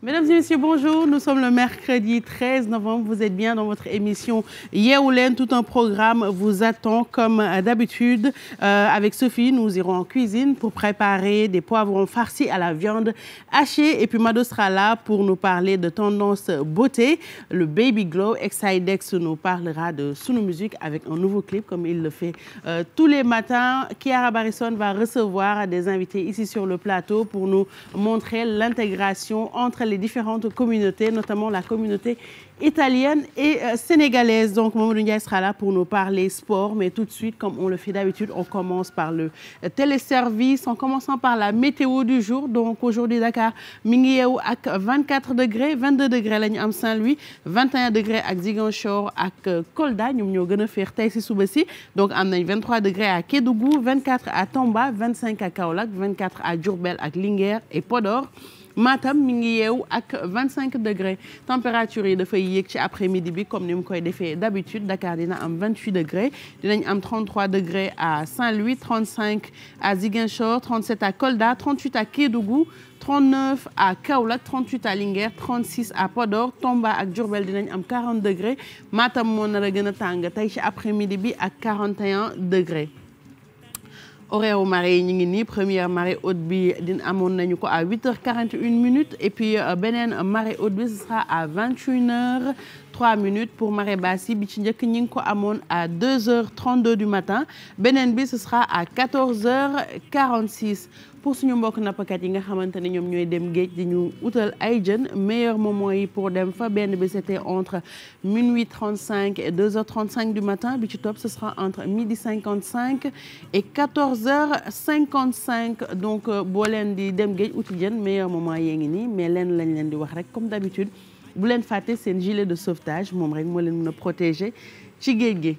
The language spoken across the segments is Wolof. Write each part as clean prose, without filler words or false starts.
Mesdames et messieurs, bonjour. Nous sommes le mercredi 13 novembre. Vous êtes bien dans votre émission Yeewu Leen. Tout un programme vous attend comme d'habitude. Avec Sophie, nous irons en cuisine pour préparer des poivrons farcis à la viande hachée. Et puis Mado sera là pour nous parler de tendance beauté. Le Baby Glow. Exidex nous parlera de Sunu Musique avec un nouveau clip comme il le fait tous les matins. Kiara Barison va recevoir des invités ici sur le plateau pour nous montrer l'intégration entre les différentes communautés, notamment la communauté italienne et sénégalaise. Donc, Mamadou Ndiaye sera là pour nous parler sport, mais tout de suite, comme on le fait d'habitude, on commence par le téléservice, en commençant par la météo du jour. Donc, aujourd'hui, Dakar, mi ngi yeewu ak 24 degrés, 22 degrés la ñu am Saint-Louis, 21 degrés ak Ziguinchor ak Kolda, ñoom ñoo gën a féex tey si suba si. Donc, am nañ 23 degrés à Kédougou, 24 à Tamba, 25 à Kaolack, 24 à Diourbel ak Linguère et Podor. Matam mi ngi yeewu ak 25 degrés température yi dafay yéeg ci après-midi bi comme ni mu koy defee d'habitude. Dakar dina am 28 degrés dinañ am 33 degrés à Saint-Louis, 35 à Ziguinchor, 37 à Kolda, 38 à Kédougou, 39 à Kaolack, 38 à Linguère, 36 à Podor. Tamba ak Diourbel dinañ am 40 degrés. Matam moo nar a gën a tàng tey ci après-midi bi ak 41 degrés. Horaire au marée ñu ngi nii première marée haute bi dina amoon nañu ko à 8h41 et puis beneen marée haute bi ce sera à 21h03 pour marée basse bi ci njëkk ñi ngi ko amoon à 2h32 du matin beneen bi ce sera à 14h46 pour suñu mbokk nappkat yi nga xamante ne ñoom ñooy dem géej di ñu utal ay jën meilleur moment yi pour dem fa benn bi c'était entre minuit 35 et 2h35 du matin bi ci topp ce sera entre midi 55 et 14h55 donc boo leen di dem géej uti jën meilleur moment yee ngi nii mais leen lañ leen di wax rek comme d'habitude bu leen fàtte seen gilet de sauvetage moom rek moo leen mën a protéger ci géej gi.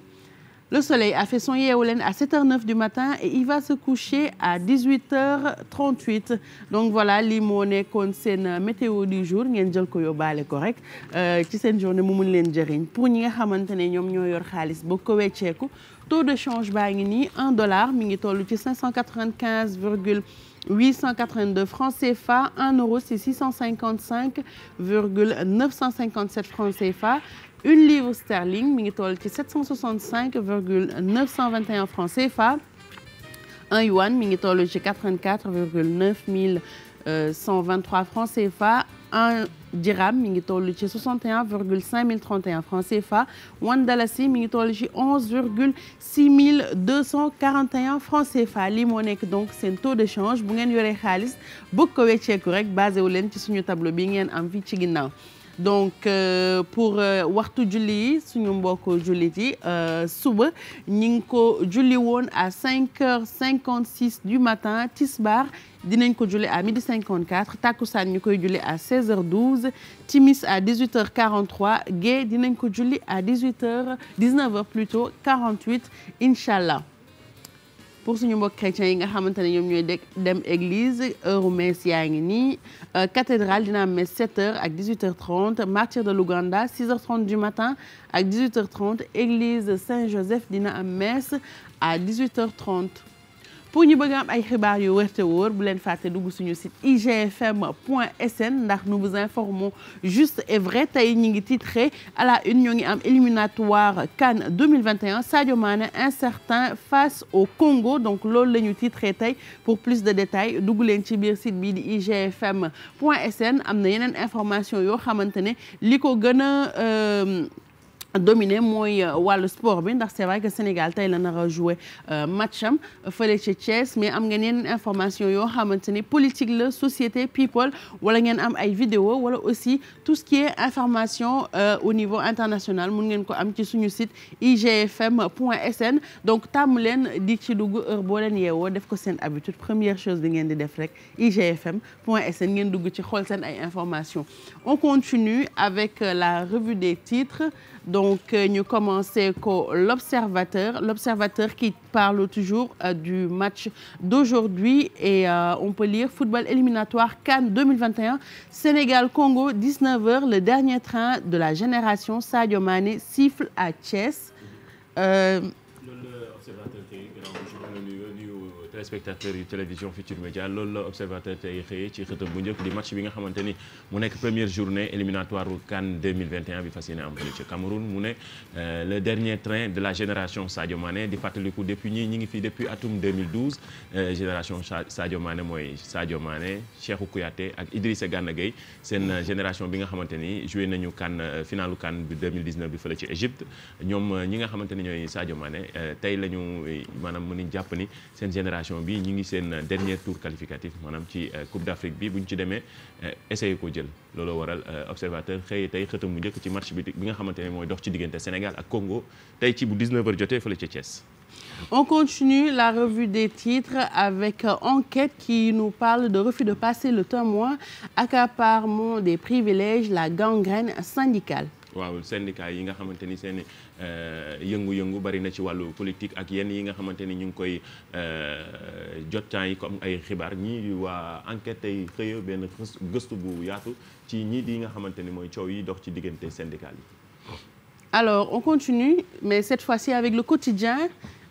Le soleil a fait son Yeewu Leen à 7h09 du matin et il va se coucher à 18h38. Donc voilà lii moo nekkoon seen météo du jour ngeen jël ko yóbbaale ko rek ci seen journée mu mun leen jëriñ pour ñi nga xamante ne ñoom ñoo yor xaalis ba ko wecceeku taux de change baa ngi nii $1 mi ngi toll ci 595,882 francs CFA. 1 euro c'est 655,957 francs CFA. Une livre sterling mi ngi toll ci 765,921 francs CFA. Un yuan mi ngi toll ci 84,9123 francs CFA. Un dirham mi ngi toll ci 61,5031 francs CFA. One dalasi mi ngi toll ci 11,6241 francs CFA. lii moo nekk donc seen taux de change bu ngeen yoree xaalis bëgg ko wecceeku rek basé wu leen ci suñu tableau bi ngeen am fii ci ginnaaw. Donc pour waxtu julli yi suñu mbokk jullit yi suba ñi ngi ko julli woon à 5h56 du matin. Tisbar dinañ ko julli à 12h54. Takkusaan ñu koy julli à 16h12. Timis à 18h43. Gée dinañ ko julli à 19h plutôt 48 inchallah. Pour suñu mbokk chrétiens yi nga xamante ne ñoom ñooy dem église heure messe yaa ngi nii cathédrale dina am messe 7h ak 18h30. Martyrs de l'Ouganda 6h30 du matin ak 18h30. Église Saint-Joseph dina am messe à 18h30. pour ñu bëgg am ay xibaar yu wér te wóor bu leen fàtte dugg suñu site igfm.sn ndax nous vous informons juste et vrai. tey ñi ngi titré à la une ñoo ngi am éliminatoire CAN 2021 Sadio Mané incertain face au Congo. donc loolu la ñu titré tey. pour plus de détails dugg leen ci biir site bi di igfm.sn. am na yeneen information yoo xamante ne li ko gën a dominé mooy wàllu sport bi ndax c'est vrai que Sénégal tey la nar a joué match am fële ci Thiès mais am ngeen yeneen information yoo xamante ni politique la société people wala ngeen am ay vidéo wala aussi tout ce qui est information au niveau international mun ngeen ko am ci suñu site igfm.sn. donc tàmm leen di ci dugg heure boo leen yeewoo def ko seen habitude première chose bi ngeen di def rek igfm.sn ngeen dugg ci xool seen ay information. On continue avec la revue des titres. Donc, nous commençons avec l'Observateur qui parle toujours du match d'aujourd'hui et on peut lire football éliminatoire CAN 2021, Sénégal-Congo, 19h, le dernier train de la génération Sadio Mané siffle à Thiès. observateur tey gannaaw nuyu téléspectateurs yu télévision Futurs Médias loolu la observateur tey xëyee ci xëtam bu njëkk di match bi nga xamante ni mu nekk première journée éliminatoire CAN 2021 bi fas yéene am fële ca Cameroun mu ne le dernier train de la génération Sadio Mané di fàttaliku depuis ñi ngi fi depuis atum 2012 génération Sadio Mané mooy Sadio Mané Cheikhou Kouyaté ak Idrissa Gana Gueye seen génération bi nga xamante ni joué nañu CAN finalu CAN bi 2019 bi fële ci Égypte ñoom ñi nga xamante ni ñooy Sadio Mané tey la ñu maanaam mën nañ jàpp ni seen génération bi ñu ngi seen dernier tour qualificatif maanaam ci Coupe d'Afrique bi bu ñu ci demee essayé ko jël looloo waral observateur xëy tey xëtam mu njëkk ci match bi nga xamante ne mooy dox ci diggante Sénégal ak Congo tey ci bu 19h jotee fële ca Thiès. On continue la revue des titres avec Enquête qui nous parle de refus de passer le témoin, accaparement des privilèges, la gangrène syndicale. waaw syndicat yi nga xamante ni seen yëngu-yëngu bari na ci wàllu politique ak yenn yi nga xamante ni ñu ngi koy jot temps yi comme ay xibaar ñii waa enquête tey xëya benn gëstu bu yaatu ci ñii di nga xamante ni mooy coow yi dox ci diggante syndical yi. Alors on continue mais cette fois-ci avec le quotidien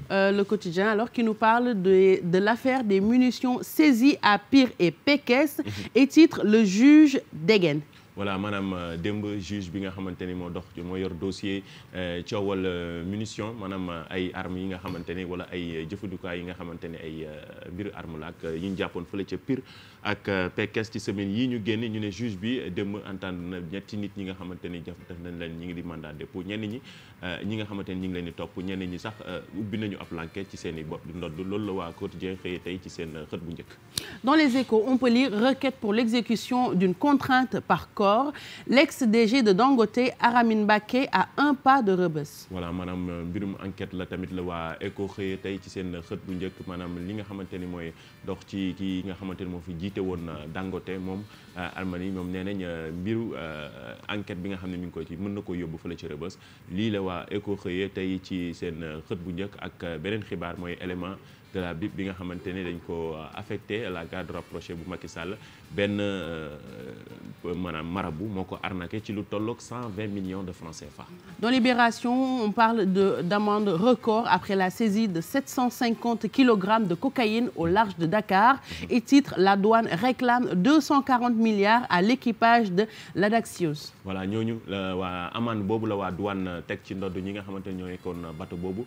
alors qui nous parle de l'affaire des munitions saisies à Pire et Pekes et titre le juge dégaine. voilà maanaam démb juge bi nga xamante ni moo yor dossier coowal munition maanaam ay armes yi nga xamante ni wala ay jëfandukaay yi nga xamante ni ay mbiru arme la ak yi ñu jàppoon fële ca Pire ak Pekes ci semaine yii ñu génn ñu ne juge bi démb entendre na ñetti nit ñi nga xamante ni def nañ leen ñi ngi di mandat de dépôt ñenn ñi nga xamante ni ñi ngi leen di topp ñenn ñi sax ubbi nañu ab enquête ci seen i bopp di ndodd loolu la waa quotidien xëyee tey ci seen xët bu njëkk. Dans les Échos, on peut lire requête pour l'exécution d'une contrainte par corps. L'ex-DG de Dangote Aramine Mbacké à un pas de Rebeuss. voilà maanaam mbirum enquête la tamit la waa Écho xëyee tey ci seen xët bu njëkk maanaam li nga xamante ni mooy dox ci kii nga xamante ni moo fi jiite woon Dangote moom Almani moom nee nañ mbiru enquête bi nga xam ne mi ngi koy ci mën na ko yóbbu fële ci Rebeuss lii la waa Écho xëyee tey ci seen xët bu njëkk ak beneen xibaar mooy élément de la BIP bi nga xamante ni dañ ko affecté à la garde rapprochée bu Macky Sall benn maanaam marabout moo ko arnaqué ci lu tolloog 120 millions de francs CFA. Dans Libération, on parle d'amende record après la saisie de 750 kg de cocaïne au large de Dakar et titre la douane réclame 240 milliards à l'équipage de l'Adaxios. voilà ñooñu waa amende boobu la waa douane teg ci ndodd ñi nga xamante ni ñoo nekkoon bateau boobu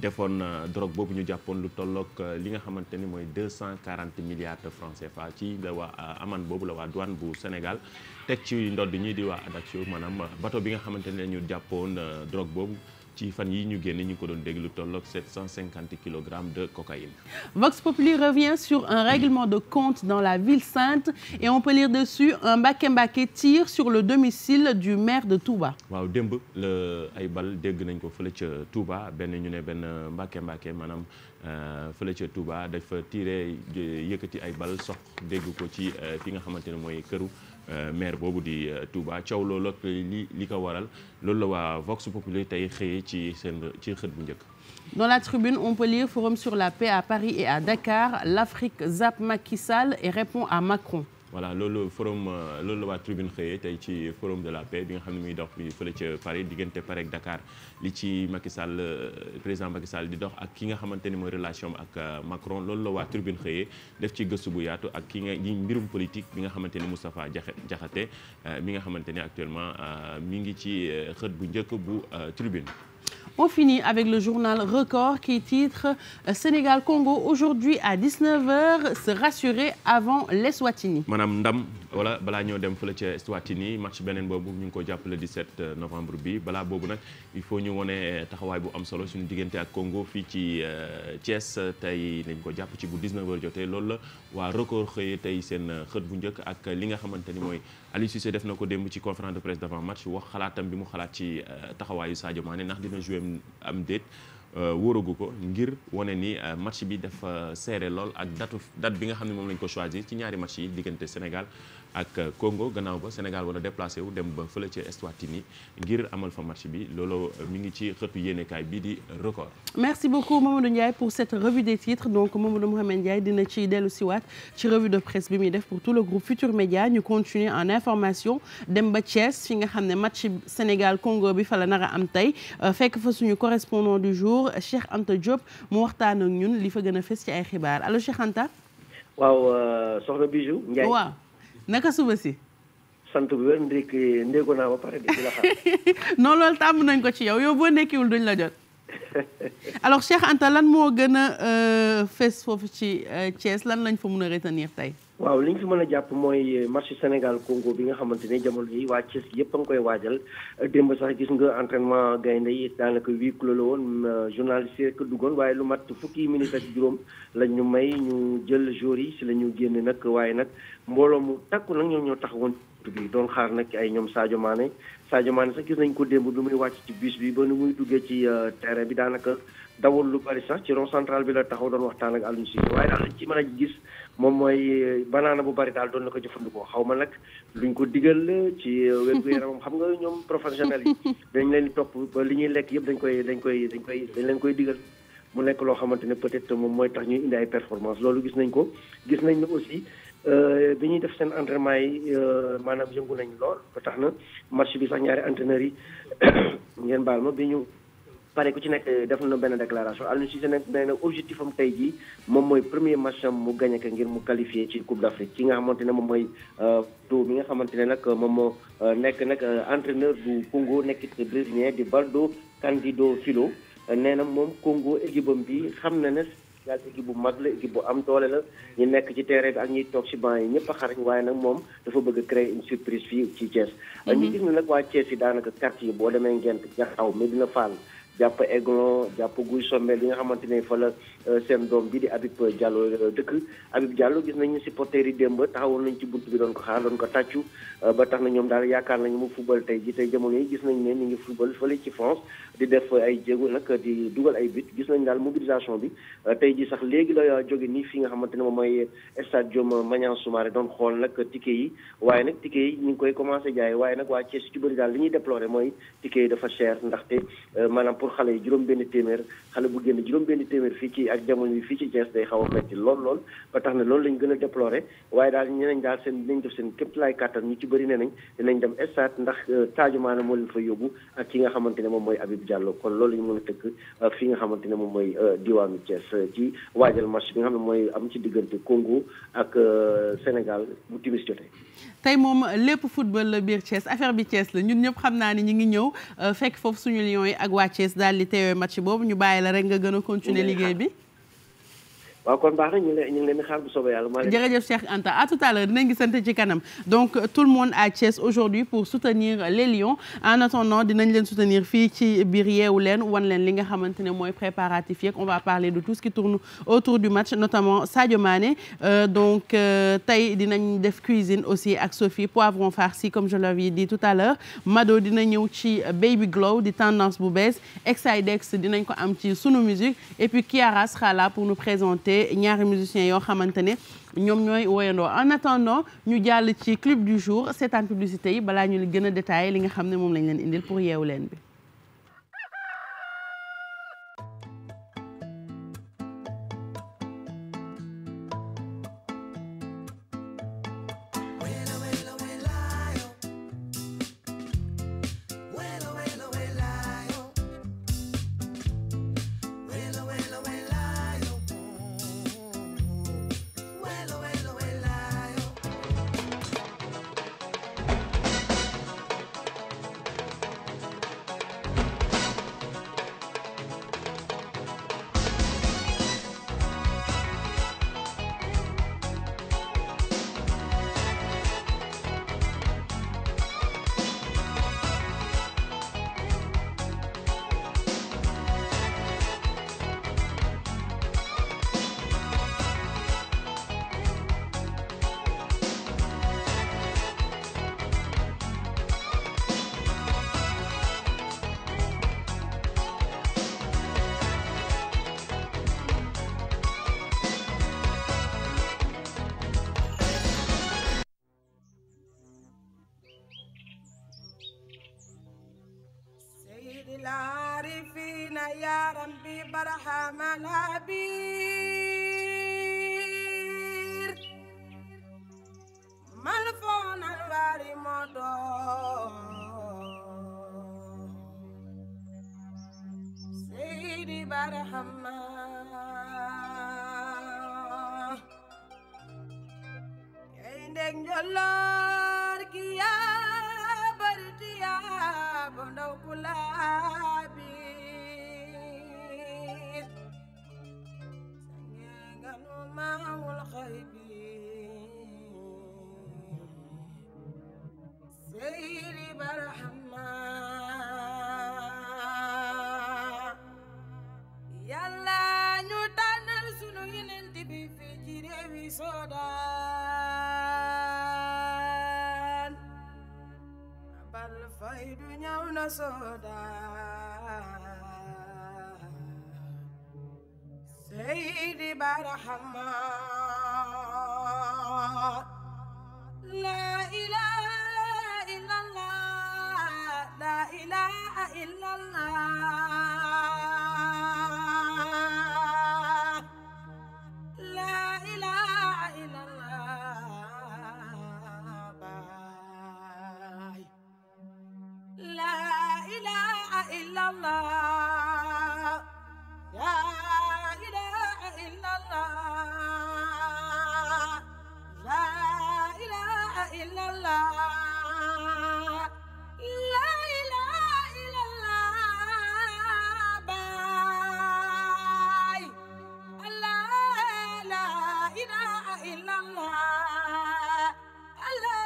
defoon drogue boobu ñu jàppoon lu tolloog li nga xamante ni mooy 240 milliards de francs CFA ci la waa amende boobu la waa douane bu Sénégal teg ci ndodd ñi di waa Adaxio maanaam bateau bi nga xamante ne ñu jàppoon drogue boobu ci fan yi ñu génn ñu ko doon dégg lu tolloog 750 kg de cocaïne. Vox Populi revient sur un règlement de compte dans la ville sainte et on peut lire dessus un Mbacké tire sur le domicile du maire de Touba. waaw démb la ay bal dégg nañ ko fële ca Touba benn ñu ne benn Mbacké maanaam fële ca Touba dafa tiré yëkkati ay bal sox dégg ko ci fi nga xamante ne mooy këru maire boobu di Touba coow loolu ak li ko waral loolu la waa Vox Populi tey xëyee ci xët bu njëkk. Dans la Tribune, on peut lire Forum sur la paix à Paris et à Dakar. L'Afrique zappe Macky Sall et répond à Macron. voilà loolu la waa Tribune xëyee tey ci forum de la paix bi nga xam ne muy dox bi fële ca Paris diggante Paris ak Dakar li ci Macky Sall président Macky Sall di dox ak ki nga xamante ni mooy relation ak Macron loolu la waa Tribune xëyee def ci gëstu bu yaatu ak ki nga mbirum politique bi nga xamante ni Moustapha Diakhaté mi nga xamante ni actuellement mi ngi ci xët bu njëkk bu Tribune. On finit avec le journal Record qui titre Sénégal-Congo aujourd'hui à 19h, se rassurer avant l'Eswatini. maanaam ndam wala balaa ñoo dem fële ca Eswatini match beneen boobu ñu ngi ko jàpp le 17 novembre bi balaa boobu nag il faut ñu wone taxawaay bu am solo suñu diggante ak Congo fii ci Thiès tey nañ ko jàpp ci bu 19h jotee loolu la waa Record xëyee tey seen xët bu njëkk ak li nga xamante ni mooy Aliou Cissé def na ko démb ci conférence de presse d'avant match wax xalaatam bi mu xalaat ci taxawaayu Sadio Mané ndax dina jouer am déet wóoragu ko ngir wane ni match bi dafa serré lool ak date bi nga xam ne moom lañ ko choisir ci ñaari match yi diggante Sénégal ak Congo gannaaw ba Sénégal war a déplacé wu dem ba fële ca Eswatini ngir amal fa match bi loolu mi ngi ci xëtu yéenekaay bi di Record. Merci beaucoup Mamadou Ndiaye pour cette revue des titres donc Mamadou Mouhamed Ndiaye dina ci dellu siwaat ci revue de presse bi muy def pour tout le groupe Futurs Médias ñu continuer en information dem ba Thiès fi nga xam ne match Sénégal Congo bi fa la nar a am tey fekk fa suñu correspondant du jour Jour Cheikh Anta Diop mu waxtaan ak ñun li fa gën a fës ci ay xibaar allo Cheikh Anta. waaw soxna Bijou Ndiaye. waaw naka suba si. sant bu wér ndéego naa ba pare di la xam. non loolu tàmm nañ ko ci yow boo nekkiwul duñ la jot. alors Cheikh Anta lan moo gën a fës foofu ci Thiès lan lañ fa mën a retenir tey. waaw li ñu fi mën a jàpp mooy match Sénégal Congo bi nga xamante ne jamono yi waa Thiès yëpp a ngi koy waajal démb sax gis nga entraînement gaynde yi daanaka huis clos la woon journaliste yi ko duggoon waaye lu mat fukki minutes ak juróom lañ ñu may ñu jël joueurs yi si la ñu génn nag waaye nag mbooloo mu takku nag ñoom ñoo taxawoon bi doon xaar nag ay ñoom Sadio Mané sax gis nañ ko démb bi muy wàcc ci bus bi ba nu muy duggee ci terrain bi daanaka dawul lu bari sax ci rond central bi la taxaw doon waxtaan ak Aliou Cissé waaye daal lañ ci mën a gis moom mooy banaana bu bari daal doon na ko jëfandikoo xaw ma nag luñ ko digal ci wér-gu-yaramam xam nga ñoom professionnels yi dañ leen di topp ba li ñuy lekk yëpp dañ leen koy digal mu nekk loo xamante ne peut-être moom mooy tax ñuy indi ay performance loolu gis nañ ko gis nañ ne aussi bi ñuy def seen entraînement yi maanaam yëngu nañ lool ba tax na match bi sax ñaari entraîneurs yi ngeen baal ma bi ñu pare ku ci nekk def na benn déclaration Aliou Cissé nag nee na objectif am tey jii moom mooy premier match am mu gagné ko ngir mu qualifié ci Coupe d'Afrique ki nga xamante ne moom mooy Tau mi nga xamante ne nag moom moo nekk nag entraîneur bu Congo nekkit brésilien di Baldo Candido Filho nee na moom Congo équipe am bi xam na ne Sénégal équipe bu mag la équipe bu am doole la ñu nekk ci terrain bi ak ñuy toog ci banc yi ñëpp a xarañ waaye nag moom dafa bëgg a créer une surprise fii ci Thiès. ñu gis ne nag waa Thiès yi daanaka quartier boo demee Ngent Jaxaw Medina Fall jàpp Aiglon jàpp Guy Sombel li nga xamante ne fa la seen doom bi di Habib Diallo dëkk Habib Diallo gis nañu supporters yi démb taxawoon nañ ci bunt bi doon ko xaar doon ko tàccu ba tax na ñoom daal yaakaar nañu mu football tey ji tey jamono yi gis nañ ne ñu ngi football fële ci France di def ay jéego nag di dugal ay but gis nañ daal mobilisation bi tey ji sax léegi la jóge nii fi nga xamante ne moom mooy stadium Maniang Soumaré doon xool nag ticket yi waaye nag ticket yi ñu ngi koy commencé jaay waaye nag waa Thiès ci bëri daal li ñuy déploré mooy ticket yi dafa cher ndaxte maanaam pour xale yi juróom-benn téeméer xale bu génn juróom-benn téeméer fii ci ak jamono yi fii ci Thiès day xaw a metti lool ba tax na loolu lañ gën a déploré waaye daal ñeneen daal seen dinañ def seen képp laay kàttan ñu ci bëri ne nañ dinañ dem stade ndax Sadio Mané moo leen fa yóbbu ak ki nga xamante ne moom mooy Habib Diallo kon loolu lañu mën a tëkk fi nga xamante ne moom mooy diwaanu Thiès ci waajal match bi nga xam ne mooy am ci diggante Congo ak Sénégal bu timis jotee. tey moom lépp football la biir Thiès affaire bi Thiès la ñun ñëpp xam naa ni ñu ngi ñëw fekk foofu suñu Lions yi ak waa Thiès daal di teewee match boobu ñu bàyyi la rek nga gën a continuer liggéey bi. waaw kon baax na ñu ngi leen di xaar bu soobee yàlla. jërëjëf Cheikh Anta à tout à l'heure dinañ gisante ci kanam donc tout le monde à Thiès aujourd'hui pour soutenir les Lions en attendant dinañ leen soutenir fii ci biir Yeewu Leen wan leen li nga xamante ne mooy préparatif yeeg on va parler de tout ce qui tourne autour du match notamment Sadio Mané donc tey dinañ def cuisine aussi ak Sophie poivron farci comme je l'avais dit tout à l'heure Mado dina ñëw ci Baby Glow di tendance bu bees Exidex dinañ ko am ci sunu musique et puis Kiara sera là pour nous présenter ñaari musiciens yoo xamante ne ñoom ñooy woyandoo en attendant ñu jàll ci clip du jour seetaan publicité yi balaa ñu gën a détaillé li nga xam ne moom lañ leen indil pour Yeewu Leen bi. العارفين يا ربي برحم العبير ملفون الواري مدو سيد Seydi Barhama ndeg njolloor gi yaa bari tiyaa bo ndaw ku laabir sange nga nu maamul xaybi Seydi Barhama Yàlla ñu tànnal sunu Yonent bi fii ci réewi Soodaan bal faydu ñëw na Soodaan Seydi Barhama la ilaha illallah la ilaha illallah la ilaha illallah bay la ilaha illallah la ilaha illallah la ilaha illallah la ilaha illallah bay la ilaha illallah la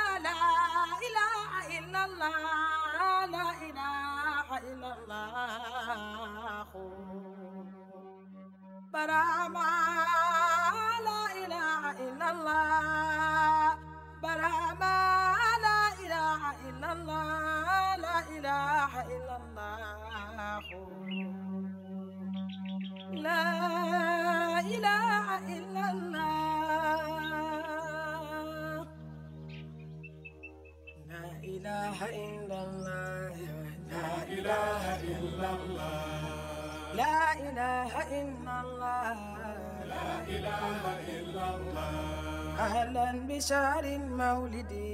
ilaha illallah la ilaha illallah Barhama la ilaha illallah Barhama la ilaha illallah la ilaha illallah la ilaha illallah la ilaha illallah la ilaha illallah la ilaha illallah la ilaha illallah ahlan bi shahri mawlidi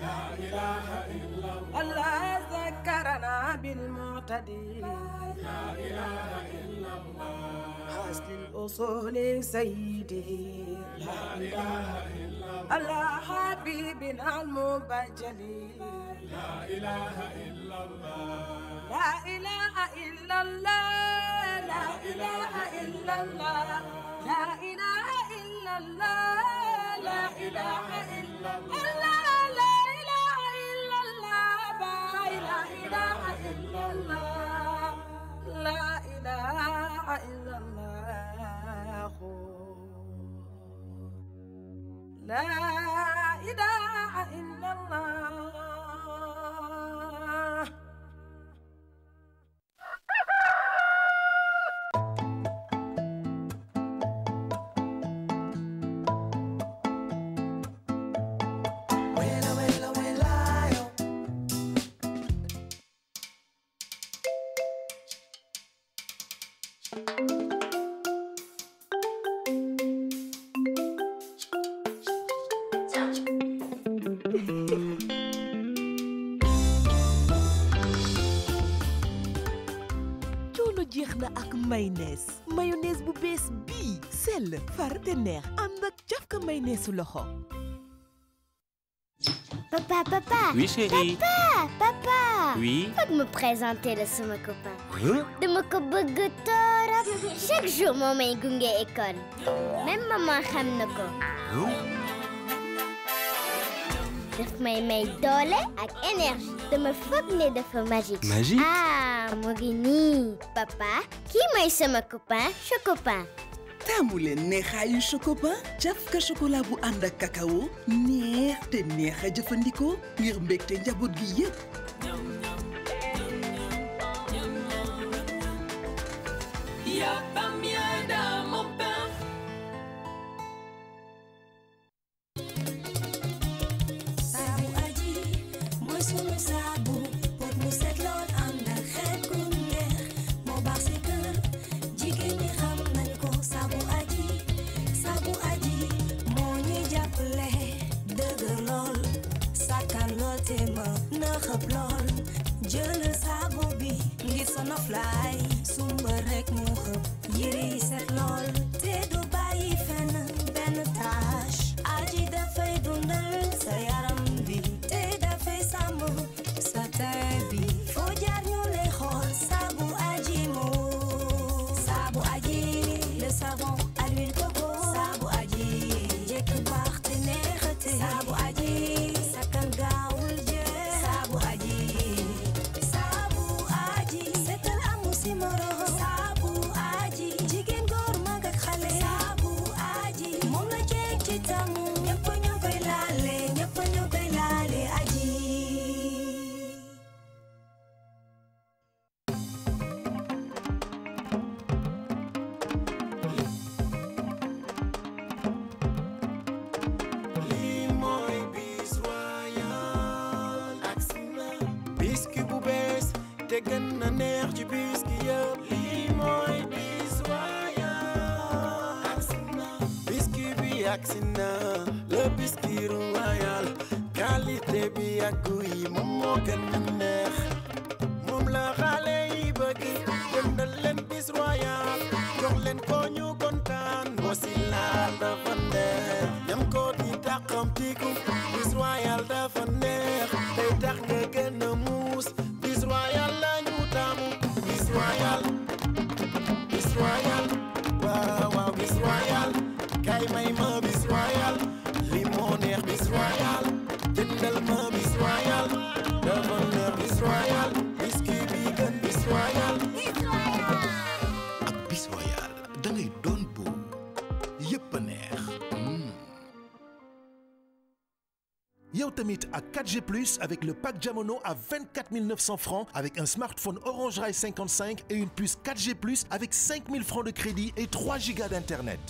la ilaha illallah Allah zakkarana bil mu'tadi la ilaha illallah hasbil usuli sayyidi la ilaha illallah Allah habibina al mubajjali la ilaha illallah la ilaha illallah la ilaha illallah la ilaha illallah la ilaha illallah la ilaha illallah la ilaha illallah la ilaha illallah la ilaha illallah mayonnaise bu bees bii sell far te neex ànd ak cafka mayonnaise su loxo. Papa. Oui, chérie. Papa. Oui. Faut me présenter le sama copain. dama ko bëgg torop. Chaque jour moo may gunge école. Même maman xam na ko. daf may doole ak énergie. dama foog ne dafa magique. Magique? Ah, mu ngi nii. Papa, kii mooy sama copain Chocopain. taamu leen neexaayu Chocopain cafka chocolat bu ànd ak cacao neex te neex a jëfandikoo ngir mbégte njaboot gi yépp. Y'a pas mieux dans mon pain. Sabu aji mooy sunu sabu pour mu set lool ànd ak xeet gu neex moo baax ci kër jigéen ñi xam nañ ko. Sabu aji moo ñuy jàppale dëgër lool sakkan lool te mën na xëpp lool jël sabu bi ngir sa noflaay sumba yagsi na le biscuit royal qualité bi ak yi moom moo gën a neex moom la xale yi bëgg jëndal leen bis royal jox leen ko ñu kontaan moo si laal dafa neex ñam ko di tàqamtiku bis royal dafa neex day tax nga gën a muus bis royal la ñu taamu bis royal waaw waaw bis royal kay may ma bis royal li moo neex bis royal jëndal ma bis royal dafa neex bis royal biscuit bi gën bis royal ak bis royal da ngay doon buur yépp a neex. Yow tamit ak 4G+ avec le pack Jamono à 24 900 francs avec un smartphone Orange Rai 55 et une puce 4G+ avec 5 000 francs de crédit et 3 gigas d'internet.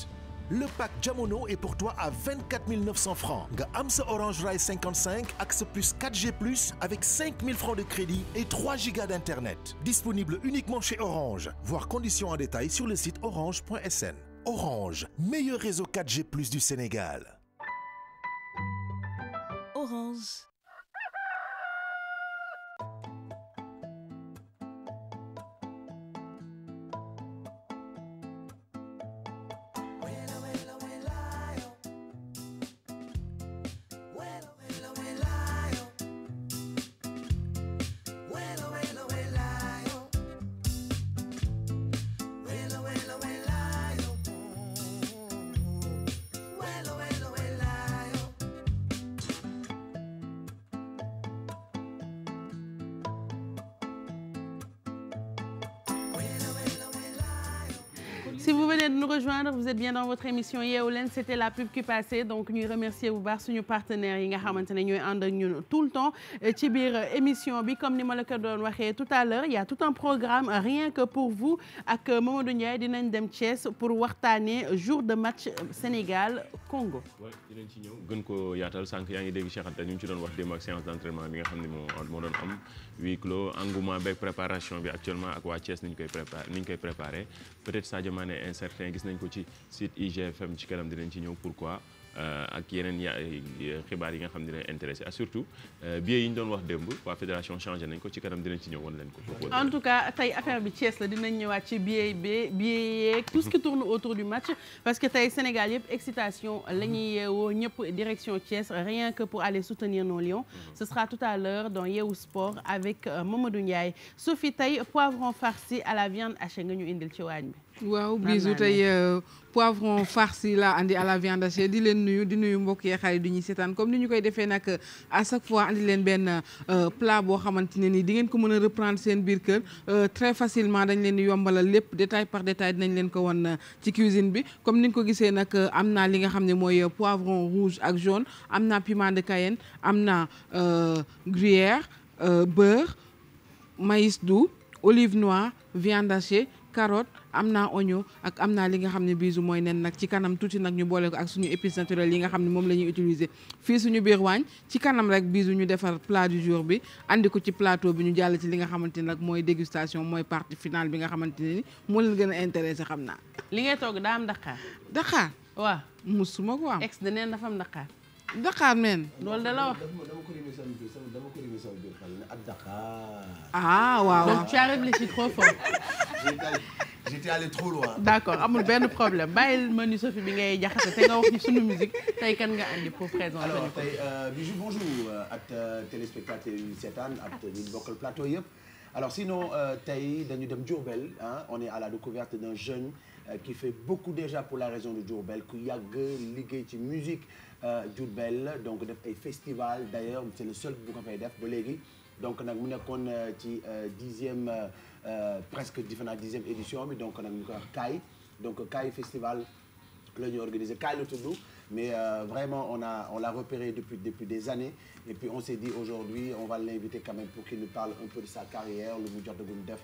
Le pack Jamono est pour toi à 24 900 francs. Nga am sa Orange Rai 55 ak sa puce 4G+ avec 5 000 francs de crédit et 3 gigas d'internet. Disponible uniquement chez Orange. Voir conditions en détail sur le site orange.sn. Orange, meilleur réseau 4G+ du Sénégal. Orange. Si vous venez de nous rejoindre, vous êtes bien dans votre émission Yeewu Leen, c'était la pub qui passait, donc ñuy remercier bu baax suñu partenaires yi nga xamante ne ñooy ànd ak ñun tout le temps ci biir émission bi. Comme ni ma la ko doon waxee tout à l'heure, il y a tout un programme rien que pour vous ak Mamadou Ndiaye. Dinañ dem Thiès pour waxtaanee jour de match Sénégal Congo. waaw dinañ ci ñëw gën ko yaatal sànq yaa ngi dégg Cheikh Anta ñu ngi ci doon wax démb ak séance d'entraînement bi nga xam ne moo doon am huis clos engouement beeg préparation bi actuellement ak waa Thiès ni ñu koy préparé peut-être Sadio Mané incertain gis nañ ko ci site IGFM ci kanam dinañ ci ñëw pourquoi ak yeneen xibaar yi nga xam ne dinañ intéressé surtout billets yi ñu doon wax démb waa fédération changé nañ ko ci kanam dinañ ci ñëw woon leen ko. En tout cas tey affaire bi Thiès la dinañ ñëwaat ci billets yeeg tout ce qui tourne autour du match parce que tey Sénégal yëpp excitation la ñuy yeewoo ñëpp direction Thiès rien que pour aller soutenir nos lions. Ce sera tout à l'heure dans Yeewu Sport avec Mamadou Ndiaye. Sophie tey poivron farci à la viande hachée nga ñu indil ci waañ bi. waaw bisu tey poivron farci la andi à la viande hachée di leen nuyu di nuyu mbokk yi xarit du ñuy seetaan comme ni ñu koy defee nag à chaque fois andi leen benn plat boo xamante ne ni di ngeen ko mën a reprendre seen biir kër très facilement dañ leen di yombalal lépp détail par détail dinañ leen ko won ci cuisine bi. Comme ni nga ko gisee nag am naa li nga xam ne mooy poivron rouge ak jaune, am naa piment de Cayenne, am naa gruyère, beurre, maïs doux, olive noire, viande hachée, carotte, am naa oignon ak am naa li nga xam ne bisu mooy nen nag ci kanam tuuti nag ñu boole ko ak suñu épices naturelles yi nga xam ne moom la ñuy utiliser fii suñu biir waañ. Ci kanam rek bisu ñu defar plat du jour bi andi ko ci plateau bi ñu jàll ci li nga xamante ne nag mooy dégustation mooy partie finale bi nga xamante ne ni moo leen gën a intéressé xam naa. li ngay togg daa am Dakar. Dakar waaw musuma ko am. ex de neen dafa am Dakar. Dakar men loolu da la wax. ah waaw donc tu as réfléchi trop fort. J'étais allé trop loin. D'accord amul benn problème bàyyil ma ni Sophie bi ngay jaxase te nga wax ni sunu musique tey kan nga andi pour présenter. Alors tey Bijou bonjour ak téléspectateurs yu seetaan ak ñu bokkal plateau yëpp. Alors sinon tey dañu dem Diourbel on est à la découverte d'un jeune qui fait beaucoup déjà pour la région de Diourbel ku yàgg liggéey ci musique Diourbel donc def ay festival d'ailleurs c'est le seul bu ko fay def ba léegi donc nag mu nekkoon ci 10e presque différent 10e édition bi donc nag ñu koy wax Kaay donc Kaay festival la ñu organisé Kaay la tudd mais vraiment on l'a repéré depuis des années et puis on s'est dit aujourd'hui on va l'inviter quand même pour qu'il nous parle un peu de sa carrière lu mu jot a def